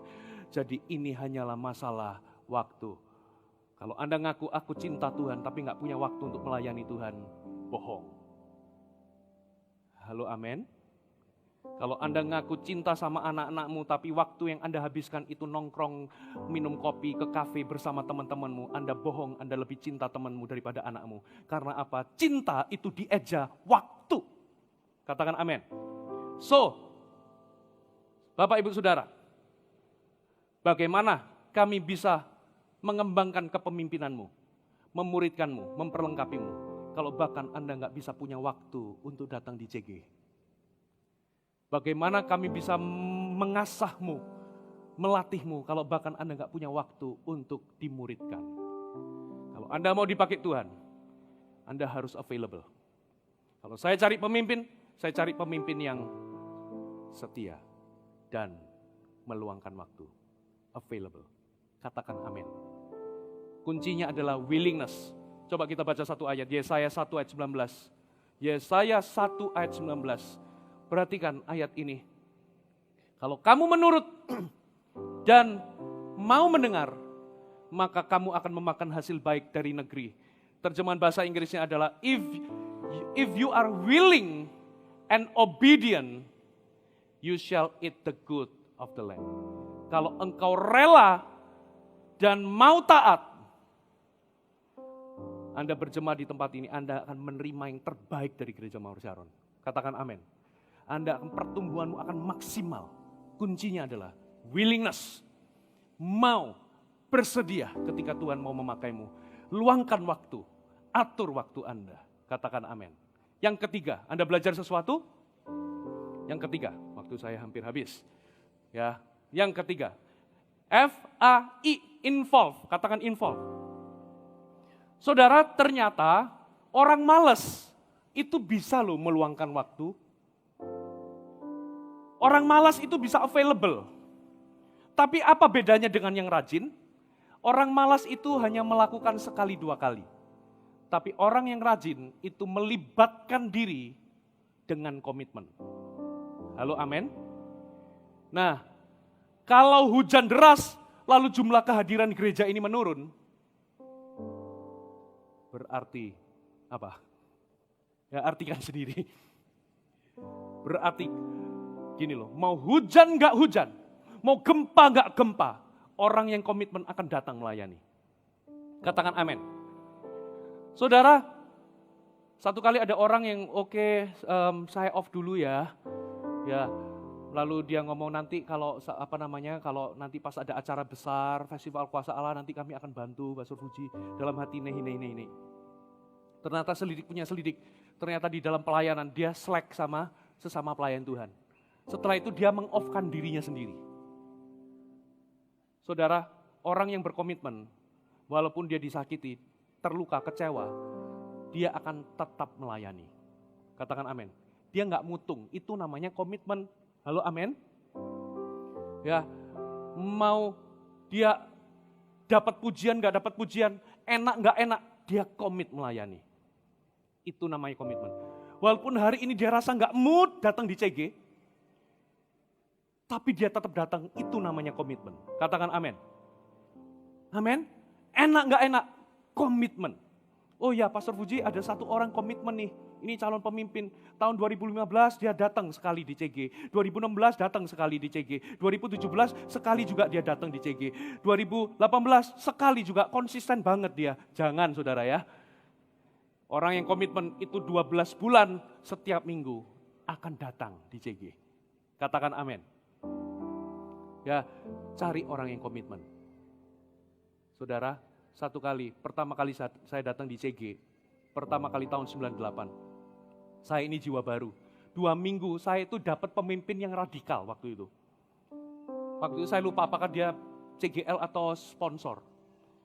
Speaker 1: Jadi ini hanyalah masalah waktu. Kalau Anda ngaku, aku cinta Tuhan, tapi nggak punya waktu untuk melayani Tuhan, bohong. Halo amin. Kalau Anda ngaku cinta sama anak-anakmu, tapi waktu yang Anda habiskan itu nongkrong, minum kopi ke kafe bersama teman-temanmu, Anda bohong, Anda lebih cinta temanmu daripada anakmu. Karena apa? Cinta itu dieja waktu. Katakan amin. So, Bapak Ibu Saudara, bagaimana kami bisa mengembangkan kepemimpinanmu, memuridkanmu, memperlengkapimu, kalau bahkan Anda nggak bisa punya waktu untuk datang di CG? Bagaimana kami bisa mengasahmu, melatihmu, kalau bahkan Anda nggak punya waktu untuk dimuridkan? Kalau Anda mau dipakai Tuhan, Anda harus available. Kalau saya cari pemimpin yang setia dan meluangkan waktu. Available. Katakan amin. Kuncinya adalah willingness. Coba kita baca satu ayat, Yesaya 1 ayat 19. Yesaya 1 ayat 19. Perhatikan ayat ini. Kalau kamu menurut dan mau mendengar, maka kamu akan memakan hasil baik dari negeri. Terjemahan bahasa Inggrisnya adalah, if if you are willing and obedient, you shall eat the good of the land. Kalau engkau rela dan mau taat, Anda berjemaah di tempat ini, Anda akan menerima yang terbaik dari Gereja Mawar Sharon. Katakan amin. Pertumbuhanmu akan maksimal. Kuncinya adalah willingness. Mau, bersedia ketika Tuhan mau memakaimu. Luangkan waktu, atur waktu Anda. Katakan amin. Yang ketiga, Anda belajar sesuatu? Yang ketiga, waktu saya hampir habis. Ya, yang ketiga, FAI, involve. Katakan involve. Saudara, ternyata orang malas itu bisa loh meluangkan waktu. Orang malas itu bisa available. Tapi apa bedanya dengan yang rajin? Orang malas itu hanya melakukan sekali dua kali. Tapi orang yang rajin itu melibatkan diri dengan komitmen. Halo, amin? Nah, kalau hujan deras lalu jumlah kehadiran gereja ini menurun, berarti apa? Ya artikan sendiri. Berarti gini loh, mau hujan gak hujan, mau gempa gak gempa, orang yang komitmen akan datang melayani. Katakan amin. Saudara, satu kali ada orang yang saya off dulu ya. Lalu dia ngomong nanti kalau kalau nanti pas ada acara besar, festival kuasa Allah, nanti kami akan bantu Pastor Fuji. Dalam hati ini. Ternyata punya selidik. Ternyata di dalam pelayanan dia slack sama sesama pelayan Tuhan. Setelah itu dia meng-off-kan dirinya sendiri. Saudara, orang yang berkomitmen, walaupun dia disakiti, terluka, kecewa, dia akan tetap melayani. Katakan amin. Dia nggak mutung, itu namanya komitmen. Halo, amin? Ya, mau dia dapat pujian, nggak dapat pujian, enak nggak enak, dia komit melayani. Itu namanya komitmen. Walaupun hari ini dia rasa nggak mood datang di CG, tapi dia tetap datang, itu namanya komitmen. Katakan amin. Amin? Enak nggak enak, komitmen. Oh ya, Pastor Fuji ada satu orang komitmen nih. Ini calon pemimpin. Tahun 2015 dia datang sekali di CG. 2016 datang sekali di CG. 2017 sekali juga dia datang di CG. 2018 sekali juga, konsisten banget dia. Jangan saudara ya. Orang yang komitmen itu 12 bulan setiap minggu akan datang di CG. Katakan amin. Ya, cari orang yang komitmen. Saudara, pertama kali saya datang di CG, pertama kali tahun 98. Saya ini jiwa baru. 2 minggu saya itu dapat pemimpin yang radikal waktu itu. Waktu itu saya lupa apakah dia CGL atau sponsor.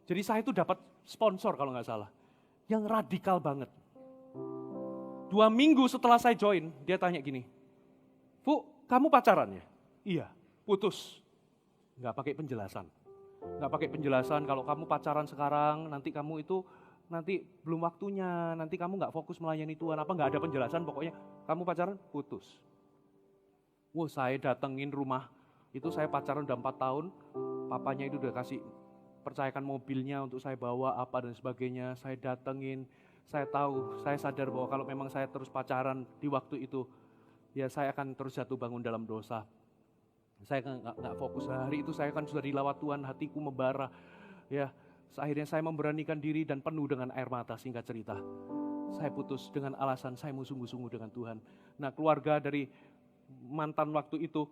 Speaker 1: Jadi saya itu dapat sponsor kalau nggak salah. Yang radikal banget. 2 minggu setelah saya join, dia tanya gini, "Bu, kamu pacaran ya?" "Iya, putus." Nggak pakai penjelasan, kalau kamu pacaran sekarang, nanti kamu itu nanti belum waktunya, nanti kamu nggak fokus melayani Tuhan, nggak ada penjelasan, pokoknya kamu pacaran, putus. Wah, saya datengin rumah, itu saya pacaran udah 4 tahun, papanya itu udah percayakan mobilnya untuk saya bawa apa dan sebagainya, saya datengin, saya sadar bahwa kalau memang saya terus pacaran di waktu itu, ya saya akan terus jatuh bangun dalam dosa. Saya nggak fokus, hari itu saya kan sudah dilawat Tuhan, hatiku membara, ya. Akhirnya saya memberanikan diri dan penuh dengan air mata, singkat cerita. Saya putus dengan alasan saya mau sungguh-sungguh dengan Tuhan. Nah, keluarga dari mantan waktu itu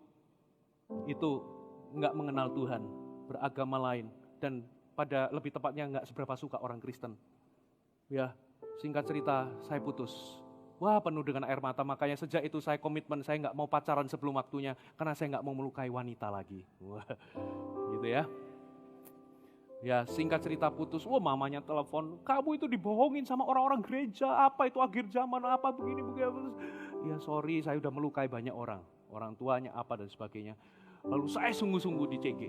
Speaker 1: nggak mengenal Tuhan, beragama lain, dan lebih tepatnya nggak seberapa suka orang Kristen. Ya, singkat cerita saya putus. Wah, penuh dengan air mata, makanya sejak itu saya komitmen, saya nggak mau pacaran sebelum waktunya, karena saya nggak mau melukai wanita lagi. Wah, gitu ya. Ya, singkat cerita putus, mamanya telepon, "Kamu itu dibohongin sama orang-orang gereja, apa itu akhir zaman, apa begini. Ya sorry, saya udah melukai banyak orang tuanya apa dan sebagainya. Lalu saya sungguh-sungguh di CG.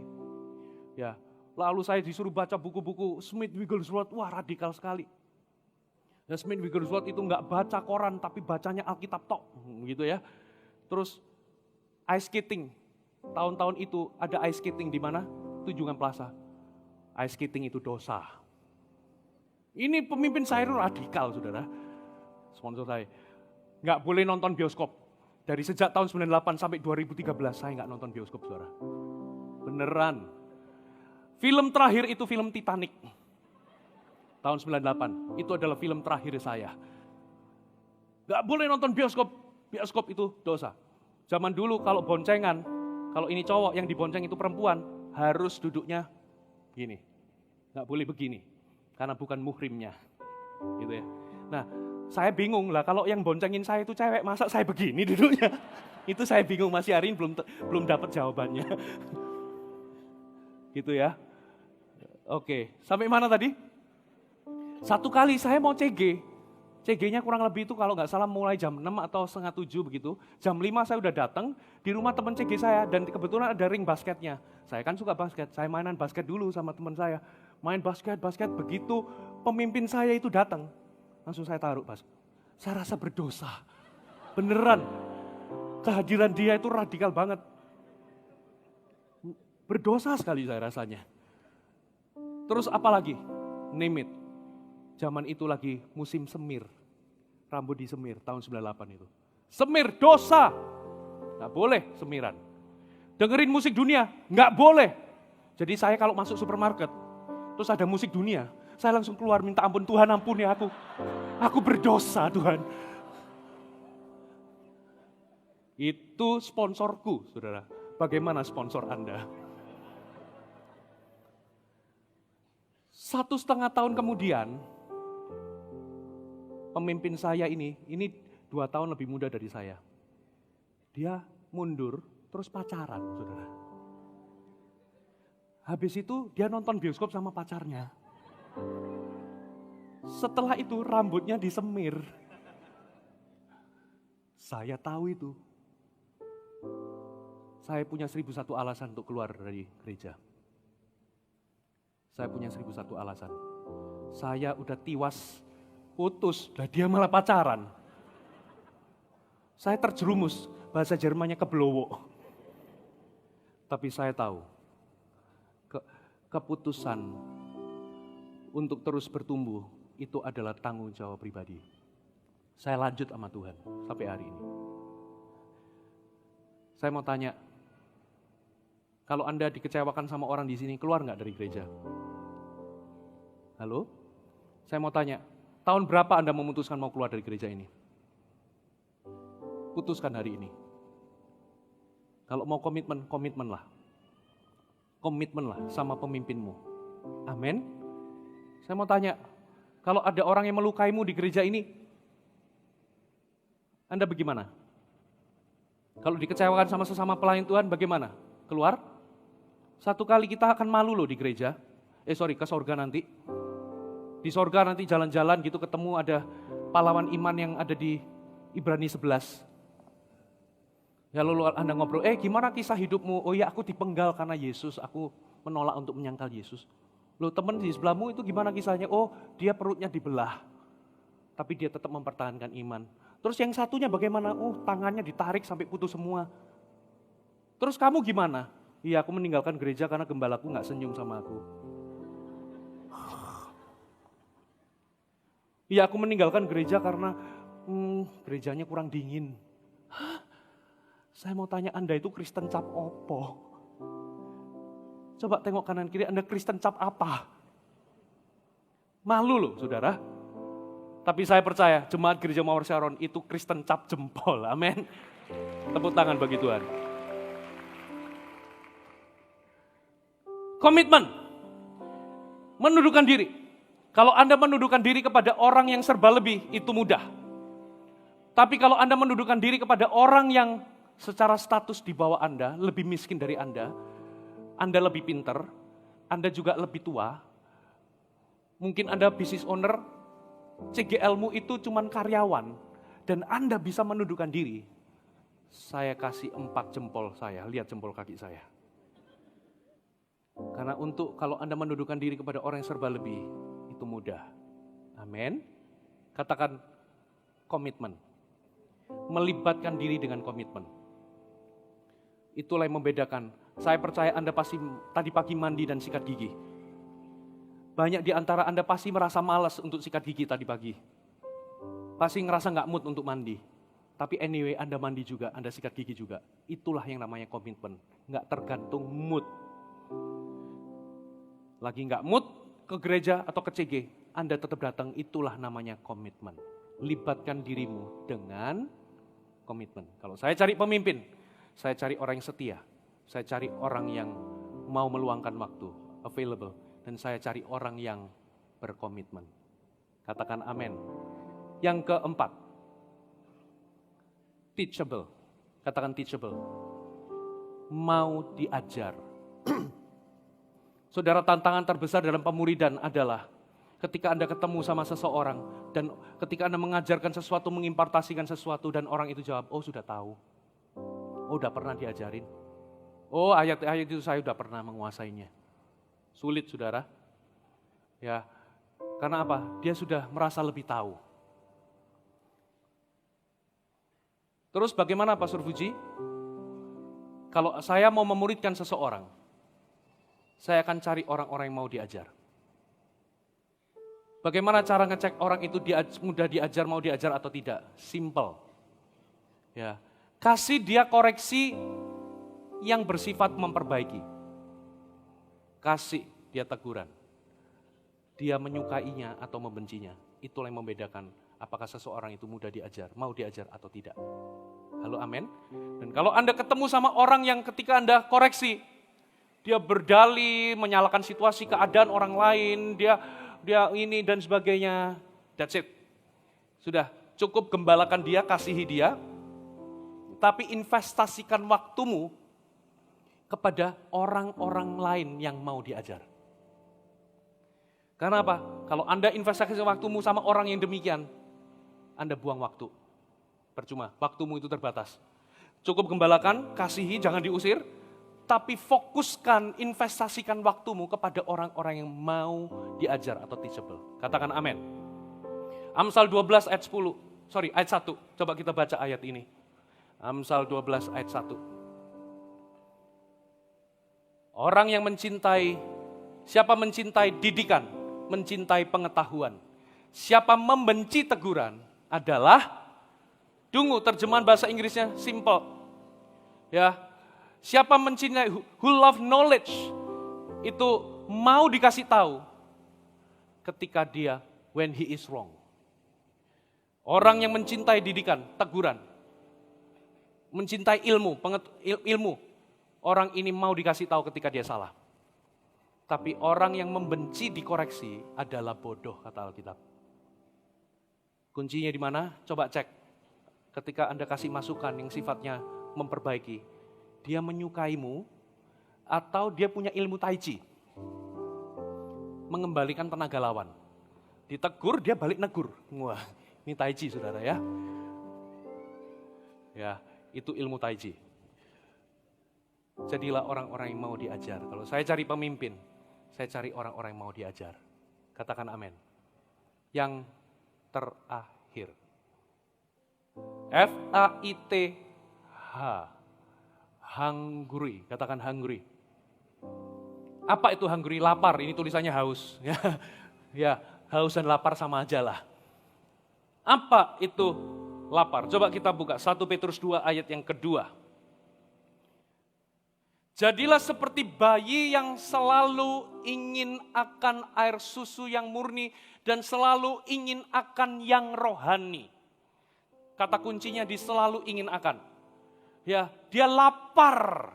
Speaker 1: Ya, lalu saya disuruh baca buku-buku Smith Wigglesworth, wah radikal sekali. Dan Smith Wigglesworth itu nggak baca koran, tapi bacanya Alkitab tok, gitu ya. Terus ice skating, tahun-tahun itu ada ice skating di mana? Tunjungan Plaza. Ice skating itu dosa. Ini pemimpin saya radikal, saudara. sponsor saya. Nggak boleh nonton bioskop. Dari sejak tahun 98 sampai 2013 saya nggak nonton bioskop, saudara. Beneran. Film terakhir itu film Titanic. Tahun 98. Itu adalah film terakhir saya. Nggak boleh nonton bioskop. Bioskop itu dosa. Zaman dulu kalau boncengan, kalau ini cowok yang dibonceng itu perempuan, harus duduknya gini. Nggak boleh begini. Karena bukan muhrimnya. Gitu ya. Nah, saya bingung lah kalau yang boncengin saya itu cewek, masa saya begini duduknya? Itu saya bingung, masih hari ini belum dapat jawabannya. Gitu ya. Oke, sampai mana tadi? Satu kali saya mau CG. CG-nya kurang lebih itu kalau nggak salah mulai jam 6 atau setengah 7 begitu. Jam 5 saya udah datang di rumah teman CG saya dan kebetulan ada ring basketnya. Saya kan suka basket, saya mainan basket dulu sama teman saya. Main basket, begitu pemimpin saya itu datang, langsung saya taruh basket. Saya rasa berdosa, beneran. Kehadiran dia itu radikal banget. Berdosa sekali saya rasanya. Terus apa lagi? Name it. Zaman itu lagi musim semir. Rambut di semir, tahun 98 itu. Semir, dosa. Nggak boleh semiran. Dengerin musik dunia, nggak boleh. Jadi saya kalau masuk supermarket, terus ada musik dunia, saya langsung keluar minta ampun, Tuhan ampuni aku. Aku berdosa Tuhan. Itu sponsorku, saudara. Bagaimana sponsor Anda? 1,5 tahun kemudian, pemimpin saya ini 2 tahun lebih muda dari saya. Dia mundur, terus pacaran, saudara. Habis itu dia nonton bioskop sama pacarnya. Setelah itu rambutnya disemir. Saya tahu itu. Saya punya 1001 alasan untuk keluar dari gereja. Saya punya 1001 alasan. Saya udah tiwas, putus, lah dia malah pacaran. Saya terjerumus, bahasa Jermannya keblowo. Tapi saya tahu, keputusan untuk terus bertumbuh itu adalah tanggung jawab pribadi. Saya lanjut sama Tuhan sampai hari ini. Saya mau tanya, kalau Anda dikecewakan sama orang di sini, keluar nggak dari gereja? Halo? Saya mau tanya, tahun berapa Anda memutuskan mau keluar dari gereja ini? Putuskan hari ini. Kalau mau komitmen, komitmenlah. Komitmenlah sama pemimpinmu. Amin. Saya mau tanya, kalau ada orang yang melukaimu di gereja ini, Anda bagaimana? Kalau dikecewakan sama sesama pelayan Tuhan, bagaimana? Keluar? Satu kali kita akan malu loh di gereja. Ke sorga nanti. Di sorga nanti jalan-jalan gitu ketemu ada pahlawan iman yang ada di Ibrani 11. Ya lalu Anda ngobrol, gimana kisah hidupmu? Oh ya aku dipenggal karena Yesus, aku menolak untuk menyangkal Yesus. Loh teman di sebelahmu itu gimana kisahnya? Oh dia perutnya dibelah, tapi dia tetap mempertahankan iman. Terus yang satunya bagaimana? Oh tangannya ditarik sampai putus semua. Terus kamu gimana? Iya aku meninggalkan gereja karena gembalaku gak senyum sama aku. Iya aku meninggalkan gereja karena gerejanya kurang dingin. Saya mau tanya Anda itu Kristen cap opo? Coba tengok kanan kiri, Anda Kristen cap apa? Malu loh saudara. Tapi saya percaya jemaat gereja Mawar Sharon itu Kristen cap jempol, amin. Tepuk tangan bagi Tuhan. Komitmen, menundukkan diri. Kalau Anda menundukkan diri kepada orang yang serba lebih, itu mudah. Tapi kalau Anda menundukkan diri kepada orang yang secara status di bawah Anda, lebih miskin dari Anda lebih pinter, Anda juga lebih tua, mungkin Anda business owner, CGL-mu itu cuman karyawan, dan Anda bisa menundukkan diri, saya kasih 4 jempol saya, lihat jempol kaki saya. Karena kalau Anda menundukkan diri kepada orang yang serba lebih, itu mudah. Amin. Katakan komitmen. Melibatkan diri dengan komitmen. Itulah yang membedakan. Saya percaya Anda pasti tadi pagi mandi dan sikat gigi. Banyak di antara Anda pasti merasa malas untuk sikat gigi tadi pagi. pasti ngerasa nggak mood untuk mandi. Tapi anyway Anda mandi juga, Anda sikat gigi juga. Itulah yang namanya komitmen. Nggak tergantung mood. Lagi nggak mood ke gereja atau ke CG, Anda tetap datang, itulah namanya komitmen. Libatkan dirimu dengan komitmen. Kalau saya cari pemimpin, saya cari orang yang setia. Saya cari orang yang mau meluangkan waktu, available. Dan saya cari orang yang berkomitmen. Katakan amin. Yang keempat, teachable. Katakan teachable. Mau diajar. Saudara, tantangan terbesar dalam pemuridan adalah ketika Anda ketemu sama seseorang dan ketika Anda mengajarkan sesuatu, mengimpartasikan sesuatu dan orang itu jawab, oh sudah tahu. Oh udah pernah diajarin. Oh ayat-ayat itu saya udah pernah menguasainya. Sulit saudara. Ya, karena apa? Dia sudah merasa lebih tahu. Terus bagaimana Pastor Fuji? Kalau saya mau memuridkan seseorang, saya akan cari orang-orang yang mau diajar. Bagaimana cara ngecek orang itu mudah diajar, mau diajar atau tidak? Simple. Ya, kasih dia koreksi yang bersifat memperbaiki. Kasih dia teguran. Dia menyukainya atau membencinya. Itulah yang membedakan apakah seseorang itu mudah diajar, mau diajar atau tidak. Halo, amin. Dan kalau Anda ketemu sama orang yang ketika Anda koreksi, dia berdalih, menyalahkan situasi, keadaan orang lain, dia ini dan sebagainya, that's it. Sudah, cukup gembalakan dia, kasihi dia, tapi investasikan waktumu kepada orang-orang lain yang mau diajar. Karena apa? Kalau Anda investasikan waktumu sama orang yang demikian, Anda buang waktu. Percuma, waktumu itu terbatas. Cukup gembalakan, kasihi, jangan diusir, tapi fokuskan, investasikan waktumu kepada orang-orang yang mau diajar atau teachable. Katakan amin. Amsal 12 ayat 10, ayat 1. Coba kita baca ayat ini. Amsal 12 ayat 1. Orang yang siapa mencintai didikan, mencintai pengetahuan. Siapa membenci teguran adalah, tunggu terjemahan bahasa Inggrisnya simple. Ya, siapa mencintai, who love knowledge, itu mau dikasih tahu ketika dia, when he is wrong. Orang yang mencintai didikan, teguran, mencintai ilmu, orang ini mau dikasih tahu ketika dia salah. Tapi orang yang membenci dikoreksi adalah bodoh, kata Alkitab. Kuncinya di mana? Coba cek. Ketika Anda kasih masukan yang sifatnya memperbaiki, dia menyukaimu atau dia punya ilmu tai chi. Mengembalikan tenaga lawan. Ditegur, dia balik negur. Wah, ini tai chi saudara ya. Ya, itu ilmu tai chi. Jadilah orang-orang yang mau diajar. Kalau saya cari pemimpin, saya cari orang-orang yang mau diajar. Katakan amin. Yang terakhir. F-A-I-T-H. Hungry. Katakan hungry. Apa itu hungry? Lapar. Ini tulisannya haus. Ya, haus dan lapar sama aja lah. Apa itu lapar? Coba kita buka 1 Petrus 2 ayat yang kedua. Jadilah seperti bayi yang selalu ingin akan air susu yang murni dan selalu ingin akan yang rohani. Kata kuncinya di selalu ingin akan. Ya, dia lapar,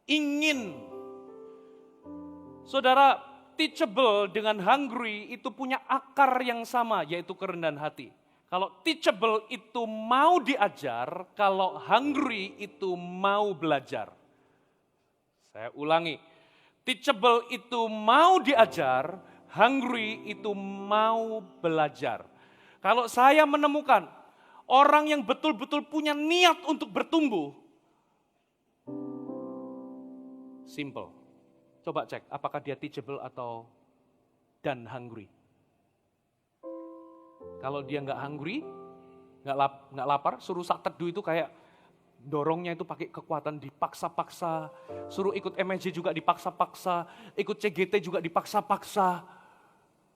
Speaker 1: ingin. Saudara, teachable dengan hungry itu punya akar yang sama, yaitu kerendahan hati. Kalau teachable itu mau diajar, kalau hungry itu mau belajar. Saya ulangi, teachable itu mau diajar, hungry itu mau belajar. Kalau saya menemukan orang yang betul-betul punya niat untuk bertumbuh, simple. Coba cek, apakah dia teachable atau dan hungry. Kalau dia nggak hungry, nggak lapar, suruh sak teduh itu kayak dorongnya itu pakai kekuatan, dipaksa-paksa, suruh ikut MSJ juga dipaksa-paksa, ikut CGT juga dipaksa-paksa,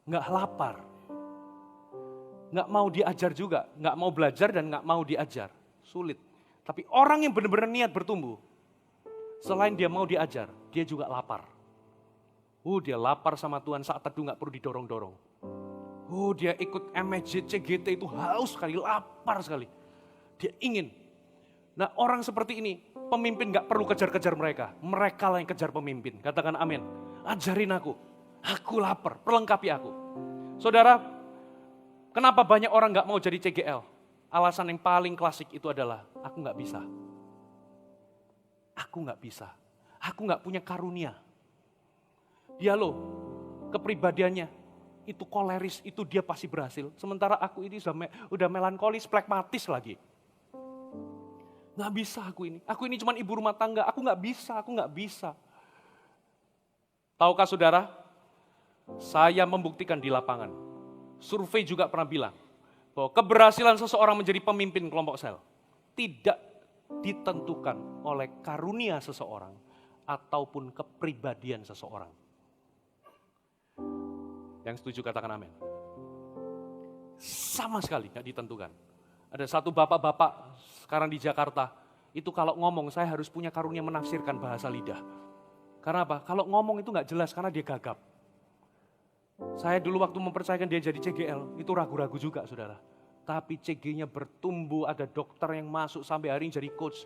Speaker 1: nggak lapar. nggak mau diajar juga, nggak mau belajar dan nggak mau diajar. Sulit. Tapi orang yang benar-benar niat bertumbuh, selain dia mau diajar, dia juga lapar. Dia lapar sama Tuhan saat teduh nggak perlu didorong-dorong. Dia ikut MSJ, CGT itu haus sekali, lapar sekali. Dia ingin. Nah orang seperti ini, pemimpin nggak perlu kejar-kejar mereka. Mereka lah yang kejar pemimpin. Katakan amin. Ajarin aku lapar, perlengkapi aku. Saudara, kenapa banyak orang nggak mau jadi CGL? Alasan yang paling klasik itu adalah, aku nggak bisa. Aku nggak bisa. Aku nggak punya karunia. Dia loh, kepribadiannya itu koleris, itu dia pasti berhasil. Sementara aku ini udah melankolis, plekmatis lagi. Nggak bisa aku ini cuma ibu rumah tangga, aku nggak bisa. Tahukah saudara, saya membuktikan di lapangan. Survei juga pernah bilang, bahwa keberhasilan seseorang menjadi pemimpin kelompok sel tidak ditentukan oleh karunia seseorang ataupun kepribadian seseorang. Yang setuju katakan amin. Sama sekali nggak ditentukan. Ada satu bapak-bapak sekarang di Jakarta, itu kalau ngomong saya harus punya karunia menafsirkan bahasa lidah. Karena apa? Kalau ngomong itu nggak jelas karena dia gagap. Saya dulu waktu mempercayakan dia jadi CGL, itu ragu-ragu juga saudara. Tapi CG-nya bertumbuh, ada dokter yang masuk sampai hari ini jadi coach.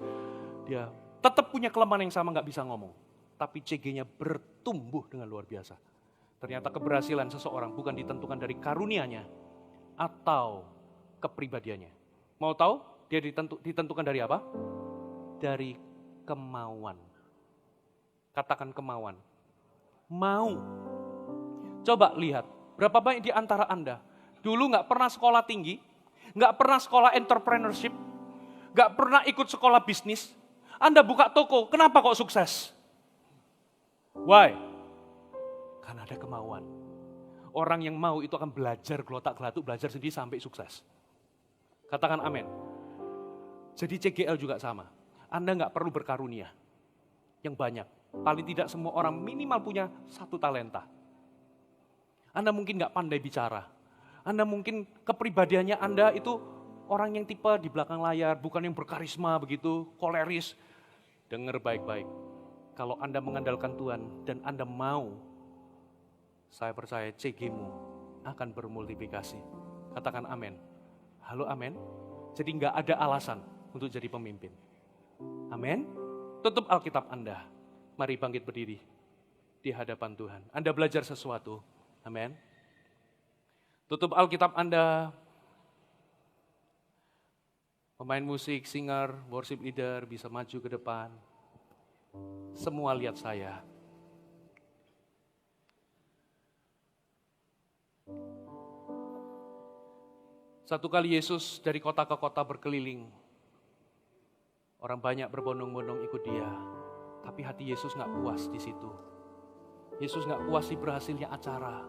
Speaker 1: Dia tetap punya kelemahan yang sama, nggak bisa ngomong. Tapi CG-nya bertumbuh dengan luar biasa. Ternyata keberhasilan seseorang bukan ditentukan dari karunianya atau kepribadiannya. Mau tahu dia ditentukan dari apa? Dari kemauan. Katakan kemauan. Mau. Coba lihat, berapa banyak di antara Anda dulu nggak pernah sekolah tinggi, nggak pernah sekolah entrepreneurship, nggak pernah ikut sekolah bisnis. Anda buka toko, kenapa kok sukses? Why? Karena ada kemauan. Orang yang mau itu akan belajar gelotak-gelatuk, belajar sendiri sampai sukses. Katakan amin. Jadi CGL juga sama. Anda nggak perlu berkarunia yang banyak. Paling tidak semua orang minimal punya satu talenta. Anda mungkin nggak pandai bicara. Anda mungkin kepribadiannya Anda itu orang yang tipe di belakang layar, bukan yang berkarisma begitu, koleris. Dengar baik-baik. Kalau Anda mengandalkan Tuhan dan Anda mau, saya percaya CG-mu akan bermultiplikasi. Katakan amin. Halo amin. Jadi nggak ada alasan untuk jadi pemimpin. Amin. Tutup Alkitab Anda. Mari bangkit berdiri di hadapan Tuhan. Anda belajar sesuatu. Amin. Tutup Alkitab Anda. Pemain musik, singer, worship leader bisa maju ke depan. Semua lihat saya. Satu kali Yesus dari kota ke kota berkeliling. Orang banyak berbondong-bondong ikut dia. Tapi hati Yesus gak puas di situ. Yesus gak puas di berhasilnya acara.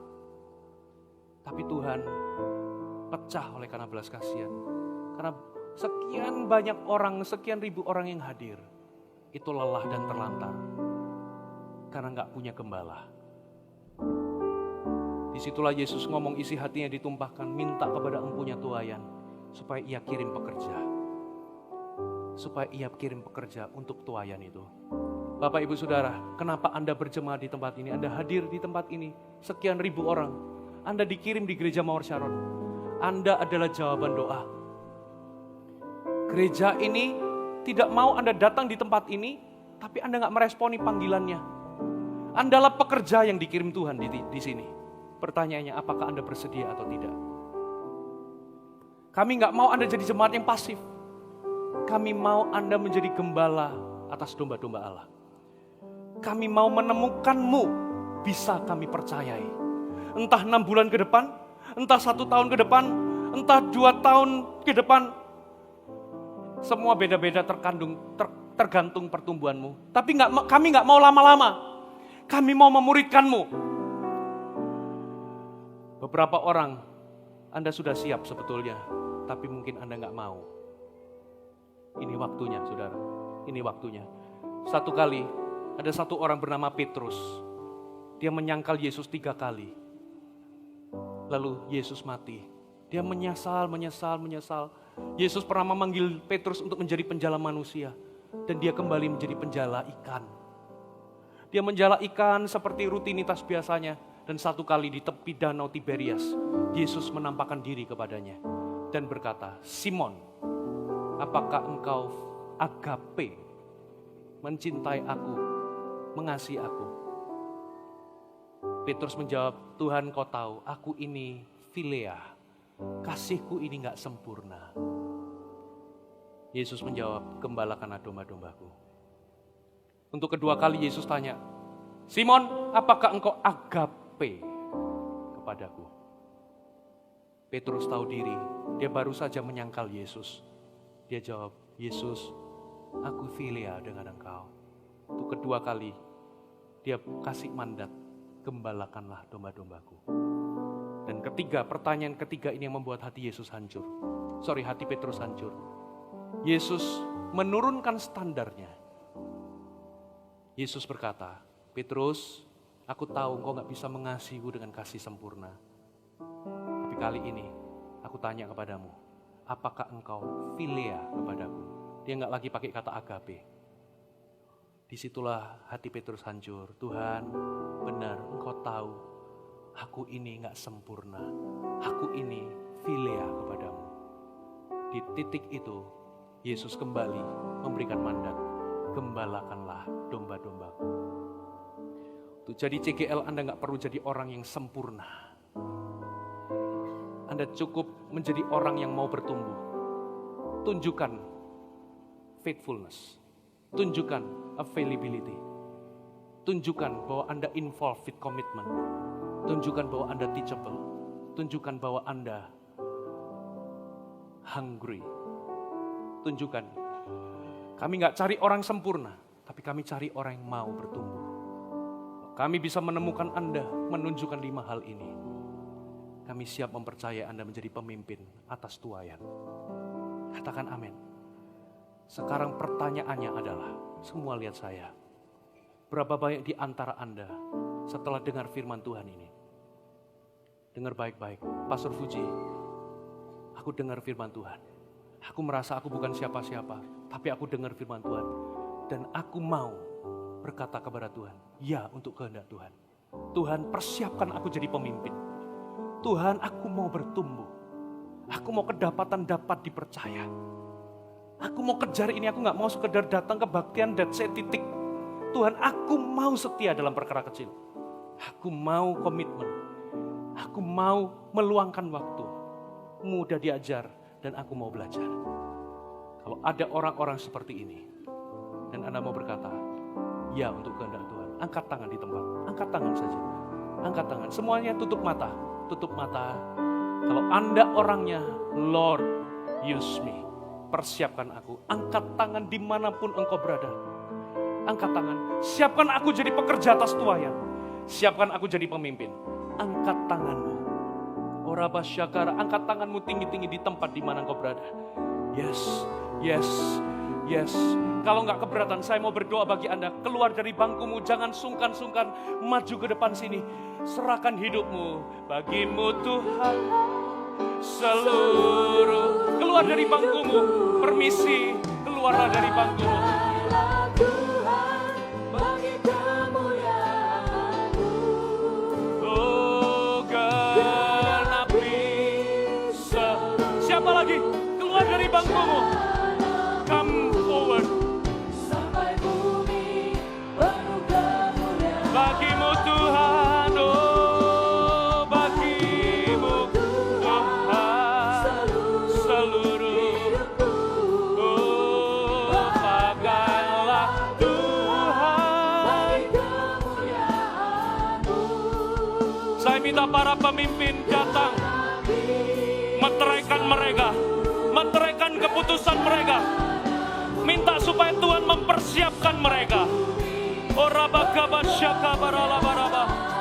Speaker 1: Tapi Tuhan pecah oleh karena belas kasihan. Karena sekian banyak orang, sekian ribu orang yang hadir. Itu lelah dan terlantar. Karena gak punya gembala. Disitulah Yesus ngomong isi hatinya ditumpahkan, minta kepada empunya tuayan supaya ia kirim pekerja. Supaya ia kirim pekerja untuk tuayan itu. Bapak Ibu Saudara, kenapa Anda berjemaah di tempat ini? Anda hadir di tempat ini, sekian ribu orang. Anda dikirim di gereja Mawar Sharon. Anda adalah jawaban doa. Gereja ini tidak mau Anda datang di tempat ini, tapi Anda gak meresponi panggilannya. Andalah pekerja yang dikirim Tuhan di sini. Pertanyaannya, apakah Anda bersedia atau tidak? Kami nggak mau Anda jadi jemaat yang pasif. Kami mau Anda menjadi gembala atas domba-domba Allah. Kami mau menemukanmu, bisa kami percayai. Entah 6 bulan ke depan, entah 1 tahun ke depan, entah 2 tahun ke depan. Semua beda-beda tergantung pertumbuhanmu. Tapi kami nggak mau lama-lama. Kami mau memuridkanmu. Beberapa orang, Anda sudah siap sebetulnya, tapi mungkin Anda nggak mau. Ini waktunya, saudara. Ini waktunya. Satu kali, ada satu orang bernama Petrus. Dia menyangkal Yesus 3 kali. Lalu Yesus mati. Dia menyesal. Yesus pernah memanggil Petrus untuk menjadi penjala manusia. Dan dia kembali menjadi penjala ikan. Dia menjala ikan seperti rutinitas biasanya. Dan satu kali di tepi danau Tiberias, Yesus menampakkan diri kepadanya. Dan berkata, Simon, apakah engkau agape, mencintai aku, mengasihi aku? Petrus menjawab, Tuhan kau tahu, aku ini philea, kasihku ini gak sempurna. Yesus menjawab, gembalakanlah domba-dombaku. Untuk kedua kali Yesus tanya, Simon, apakah engkau agape kepadaku? Petrus tahu diri, dia baru saja menyangkal Yesus. Dia jawab, Yesus, aku philea dengan engkau. Untuk kedua kali, dia kasih mandat, gembalakanlah domba-dombaku. Dan pertanyaan ketiga ini yang membuat hati Yesus hancur. Hati Petrus hancur. Yesus menurunkan standarnya. Yesus berkata, Petrus, aku tahu engkau gak bisa mengasihiku dengan kasih sempurna. Tapi kali ini, aku tanya kepadamu, apakah engkau philea kepadaku? Dia gak lagi pakai kata agape. Disitulah hati Petrus hancur. Tuhan, benar engkau tahu, aku ini gak sempurna. Aku ini philea kepadamu. Di titik itu, Yesus kembali memberikan mandat, gembalakanlah domba-dombaku. Untuk jadi CGL, Anda gak perlu jadi orang yang sempurna. Anda cukup menjadi orang yang mau bertumbuh. Tunjukkan faithfulness. Tunjukkan availability. Tunjukkan bahwa Anda involved with commitment. Tunjukkan bahwa Anda teachable. Tunjukkan bahwa Anda hungry. Tunjukkan. Kami gak cari orang sempurna, tapi kami cari orang yang mau bertumbuh. Kami bisa menemukan Anda, menunjukkan 5 hal ini. Kami siap mempercayai Anda menjadi pemimpin atas tuayan. Katakan amin. Sekarang pertanyaannya adalah, semua lihat saya. Berapa banyak di antara Anda setelah dengar firman Tuhan ini? Dengar baik-baik. Pastor Fuji, aku dengar firman Tuhan. Aku merasa aku bukan siapa-siapa, tapi aku dengar firman Tuhan. Dan aku mau berkata kepada Tuhan, ya untuk kehendak Tuhan. Tuhan, persiapkan aku jadi pemimpin. Tuhan, aku mau bertumbuh. Aku mau kedapatan dapat dipercaya. Aku mau kejar ini, aku gak mau sekedar datang kebaktian dan saya titik. Tuhan, aku mau setia dalam perkara kecil. Aku mau komitmen. Aku mau meluangkan waktu. Mudah diajar dan aku mau belajar. Kalau ada orang-orang seperti ini dan Anda mau berkata, ya untuk kehendak Tuhan, angkat tangan di tempat. Angkat tangan saja. Angkat tangan. Semuanya tutup mata. Tutup mata. Kalau Anda orangnya, Lord, use me. Persiapkan aku. Angkat tangan dimanapun engkau berada. Angkat tangan. Siapkan aku jadi pekerja atas tuayan. Siapkan aku jadi pemimpin. Angkat tanganmu. Oraba syakara. Angkat tanganmu tinggi-tinggi di tempat di mana engkau berada. Yes, yes, yes. Kalau enggak keberatan, saya mau berdoa bagi Anda. Keluar dari bangkumu, jangan sungkan-sungkan. Maju ke depan sini. Serahkan hidupmu bagimu Tuhan. Seluruh. Keluar dari bangkumu. Permisi. Keluarlah dari bangkumu. Oh, genapi. Siapa lagi? Keluar dari bangkumu. Come forward. Bagimu Tuhan, oh bagimu Tuhan, seluruh, oh pakailah Tuhan. Saya minta para pemimpin datang, meteraikan mereka, meteraikan keputusan mereka, minta supaya Tuhan mempersiapkan mereka.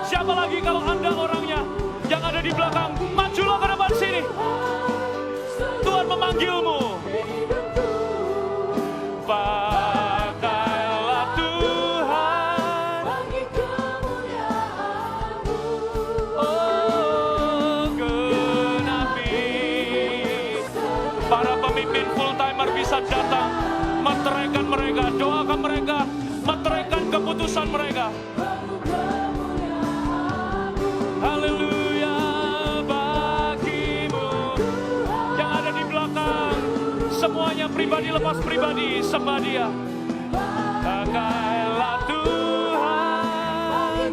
Speaker 1: Siapa lagi kalau Anda orangnya yang ada di belakang, majulah ke depan sini. Tuhan memanggilmu. Pakailah Tuhan. Oh, genapi Meteraikan mereka, doakan mereka, meteraikan keputusan mereka. Haleluya bagimu. Yang ada di belakang, semuanya pribadi lepas pribadi, sembah Dia. Pakailah Tuhan,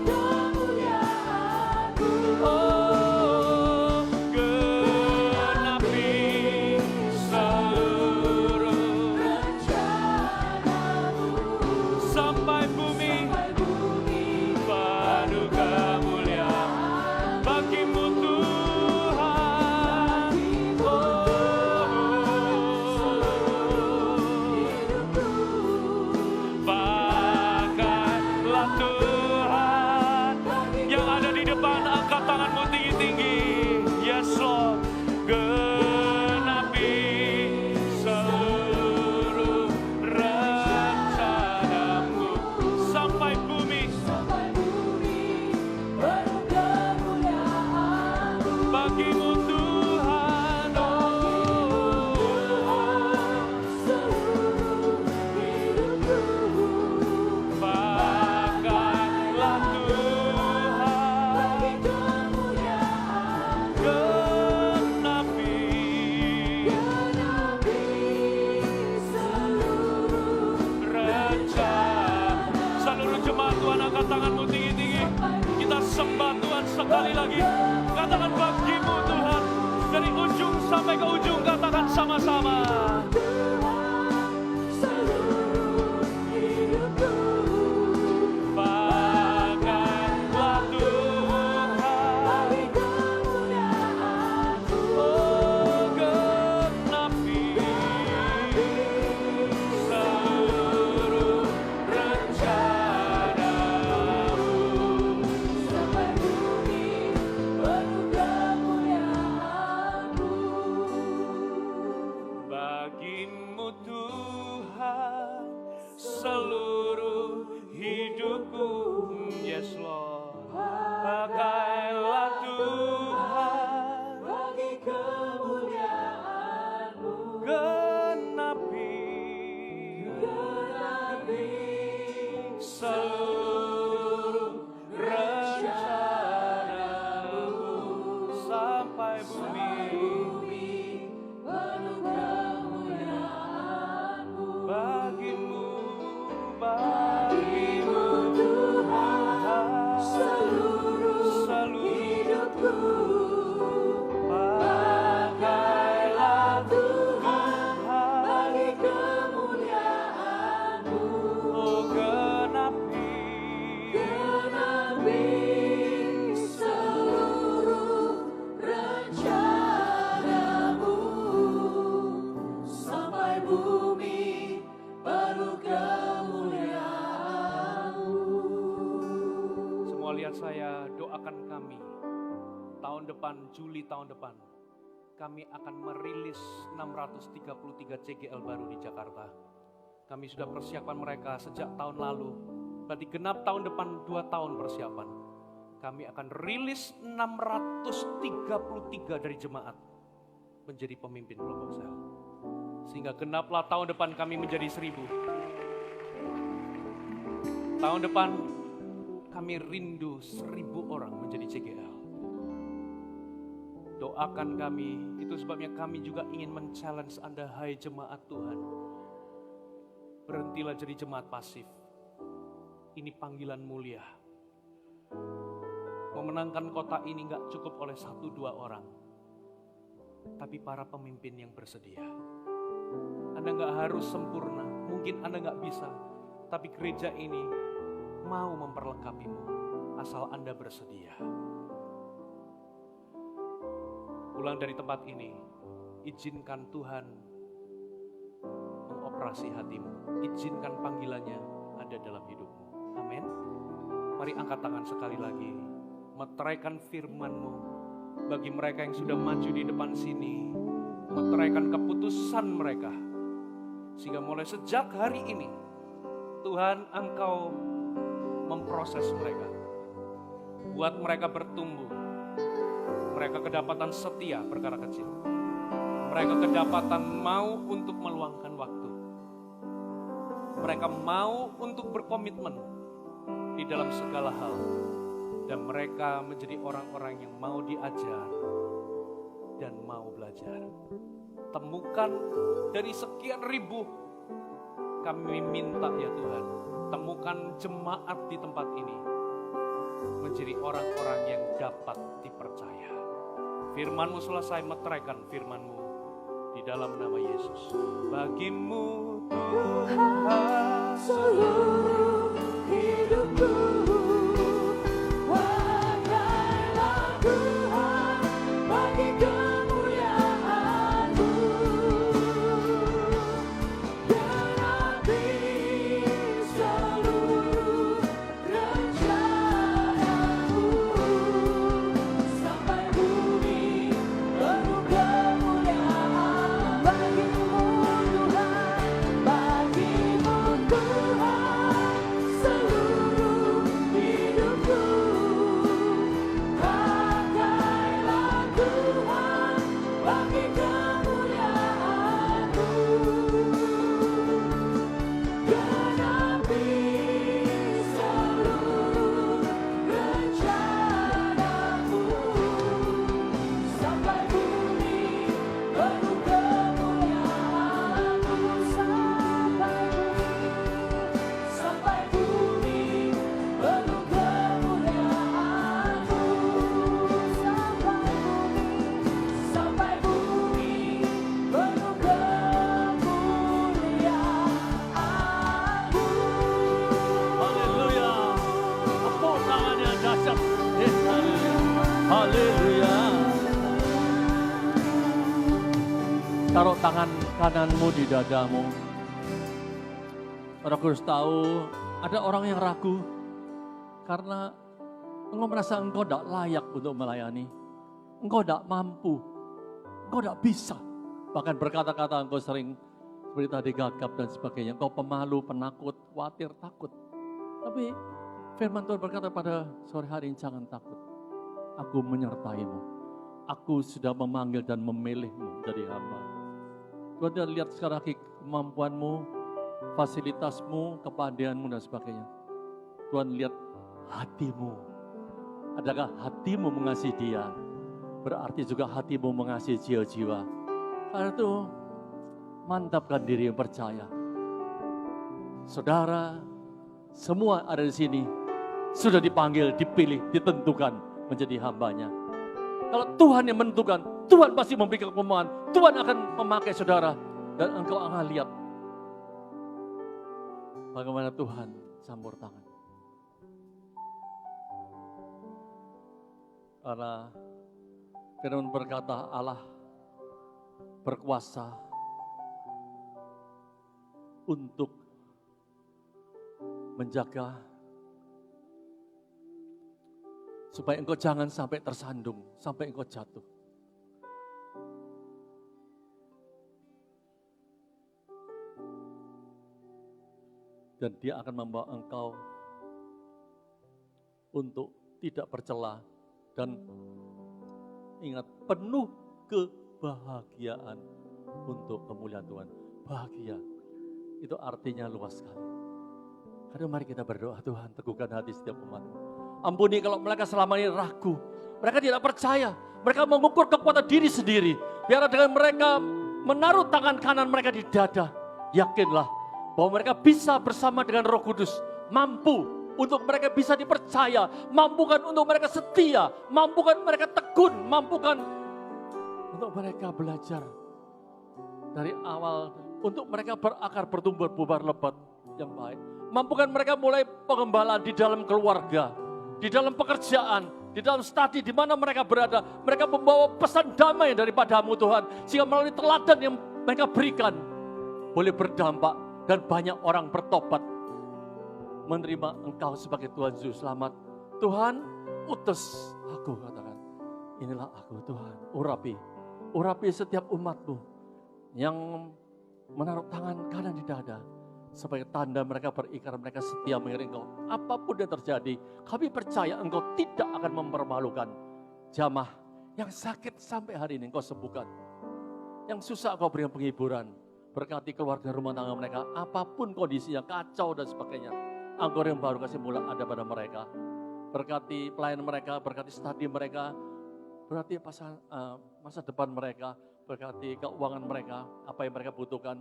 Speaker 1: oh genapi seluruh rencanamu, sampai bumi penuh kemuliaan bagimu Tuhan. Pakailah Tuhan. Yang ada di depan, angkat tanganmu tinggi-tinggi. Yes Lord. Genapi seluruh rencanamu, sampai bumi penuh kemuliaan bagimu Tuhan. Pakailah Tuhan, genapi rencana. Seluruh jemaat Tuhan, angkat tanganmu tinggi-tinggi. Kita sembah Tuhan sekali lagi. Katakan bagimu Tuhan. Dari ujung sampai ke ujung, katakan sama-sama. Pakailah Tuhan, oh genapi seluruh rencanamu, sampai bumi penuh kemuliaan-Mu. Bagimu Tuhan seluruh hidupku. Yes Lord. Pakailah Tuhan bagi kemuliaan-Mu, genapi seluruh rencana-Mu, sampai bumi penuh kemuliaan-Mu. Bagimu Tuhan seluruh hidupku. Pakailah Tuhan bagi kemuliaan-Mu, oh genapi seluruh rencana-Mu, sampai bumi penuh kemuliaan-Mu. Semua lihat saya, doakan kami. Tahun depan, Juli tahun depan, kami akan merilis 633 CGL baru di Jakarta. Kami sudah persiapan mereka sejak tahun lalu. Berarti genap tahun depan 2 tahun persiapan. Kami akan rilis 633 dari jemaat menjadi pemimpin kelompok sel. Sehingga genaplah tahun depan kami menjadi 1000. Tahun depan kami rindu 1000 orang menjadi CGL. Doakan kami, itu sebabnya kami juga ingin men-challenge Anda, hai jemaat Tuhan. Berhentilah jadi jemaat pasif. Ini panggilan mulia. Memenangkan kota ini gak cukup oleh 1-2 orang, tapi para pemimpin yang bersedia. Anda gak harus sempurna, mungkin Anda gak bisa, tapi gereja ini mau memperlengkapimu, asal Anda bersedia. Pulang dari tempat ini, izinkan Tuhan mengoperasi hatimu. Izinkan panggilannya ada dalam hidupmu. Amin. Mari angkat tangan sekali lagi. Meteraikan firman-Mu bagi mereka yang sudah maju di depan sini. Meteraikan keputusan mereka. Sehingga mulai sejak hari ini, Tuhan Engkau memproses mereka. Buat mereka bertumbuh. Mereka kedapatan setia perkara kecil. Mereka kedapatan mau untuk meluangkan waktu. Mereka mau untuk berkomitmen di dalam segala hal. Dan mereka menjadi orang-orang yang mau diajar dan mau belajar. Temukan dari sekian ribu, kami minta ya Tuhan, temukan jemaat di tempat ini menjadi orang-orang yang dapat dipercaya. Firman-Mu selesai, meteraikan Firman-Mu di dalam nama Yesus. Bagimu Tuhan seluruh hidupku.
Speaker 2: Taruh tangan kananmu di dadamu. Roh Kudus tahu ada orang yang ragu karena engkau merasa engkau tidak layak untuk melayani. Engkau tidak mampu, engkau tidak bisa. Bahkan berkata-kata engkau sering seperti tadi gagap dan sebagainya. Engkau pemalu, penakut, khawatir, takut. Tapi firman Tuhan berkata pada sore hari ini, jangan takut. Aku menyertaimu. Aku sudah memanggil dan memilihmu jadi hamba. Tuhan sudah lihat sekarang lagi kemampuanmu, fasilitasmu, kepadeanmu dan sebagainya. Tuhan lihat hatimu. Adakah hatimu mengasihi Dia? Berarti juga hatimu mengasihi jiwa-jiwa. Karena itu mantapkan diri yang percaya. Saudara, semua ada di sini sudah dipanggil, dipilih, ditentukan menjadi hambanya. Kalau Tuhan yang menentukan, Tuhan pasti memberikan kemampuan. Tuhan akan memakai saudara dan engkau akan lihat bagaimana Tuhan campur tangan. Karena firman berkata Allah berkuasa untuk menjaga supaya engkau jangan sampai tersandung, sampai engkau jatuh. Dan Dia akan membawa engkau untuk tidak bercela dan ingat penuh kebahagiaan untuk kemuliaan Tuhan. Bahagia itu artinya luas sekali. Karena mari kita berdoa, Tuhan teguhkan hati setiap umat-Mu. Ampuni kalau mereka selama ini ragu, mereka tidak percaya, mereka mengukur kekuatan diri sendiri. Biar dengan mereka menaruh tangan kanan mereka di dada, yakinlah bahwa mereka bisa bersama dengan Roh Kudus, mampu untuk mereka bisa dipercaya, mampukan untuk mereka setia, mampukan mereka tekun, mampukan untuk mereka belajar dari awal, untuk mereka berakar, bertumbuh, bubar lebat yang baik. Mampukan mereka mulai pengembalaan di dalam keluarga, di dalam pekerjaan, di dalam studi, di mana mereka berada. Mereka membawa pesan damai daripadamu Tuhan. Sehingga melalui teladan yang mereka berikan, boleh berdampak dan banyak orang bertobat. Menerima Engkau sebagai Tuhan Juru Selamat. Tuhan, utus aku, katakan. Inilah aku Tuhan, urapi setiap umat-Mu yang menaruh tangan kanan di dada. Sebagai tanda mereka berikrar, mereka setia mengiring Engkau. Apapun yang terjadi, kami percaya Engkau tidak akan mempermalukan jamaah yang sakit sampai hari ini Engkau sembuhkan. Yang susah Engkau berikan penghiburan. Berkati keluarga rumah tangga mereka, apapun kondisinya, kacau dan sebagainya. Engkau yang baru kasih mula ada pada mereka. Berkati pelayan mereka, berkati studi mereka, berarti masa depan mereka, berkati keuangan mereka, apa yang mereka butuhkan.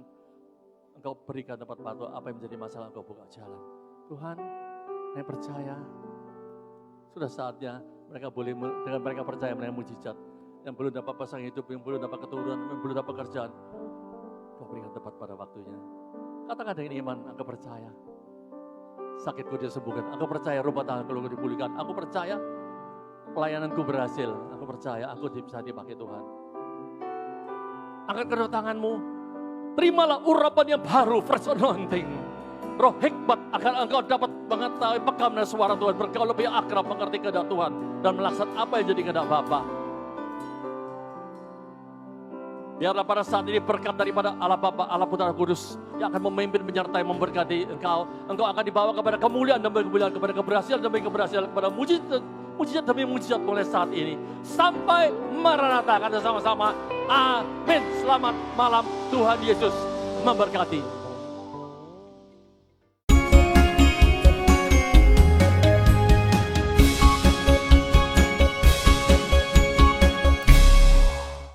Speaker 2: Engkau berikan tempat patuh, apa yang menjadi masalah Engkau buka jalan. Tuhan, saya percaya sudah saatnya mereka boleh, dengan mereka percaya mereka mujizat. Yang belum dapat pasangan hidup, yang belum dapat keturunan, yang belum dapat pekerjaan, Engkau berikan tempat pada waktunya. Katakan dengan iman, Engkau percaya. Sakitku disembuhkan, Engkau percaya rumah tanggaku dipulihkan, aku percaya pelayananku berhasil, aku percaya aku bisa dipakai Tuhan. Angkat kedua tanganmu, terimalah urapan yang baru, fresh anointing. Roh hikmat agar engkau dapat mengetahui pegang dan suara Tuhan, bergaul lebih akrab, mengerti kehendak Tuhan, dan melaksanakan apa yang jadi kehendak Bapa. Biarlah pada saat ini berkat daripada Allah Bapa, Allah Putra Kudus yang akan memimpin, menyertai, memberkati engkau. Engkau akan dibawa kepada kemuliaan demi kemuliaan, kepada keberhasilan demi keberhasilan, kepada mujizat demi mujizat mulai saat ini. Sampai Maranatha, kata sama-sama, amin. Selamat malam, Tuhan Yesus memberkati.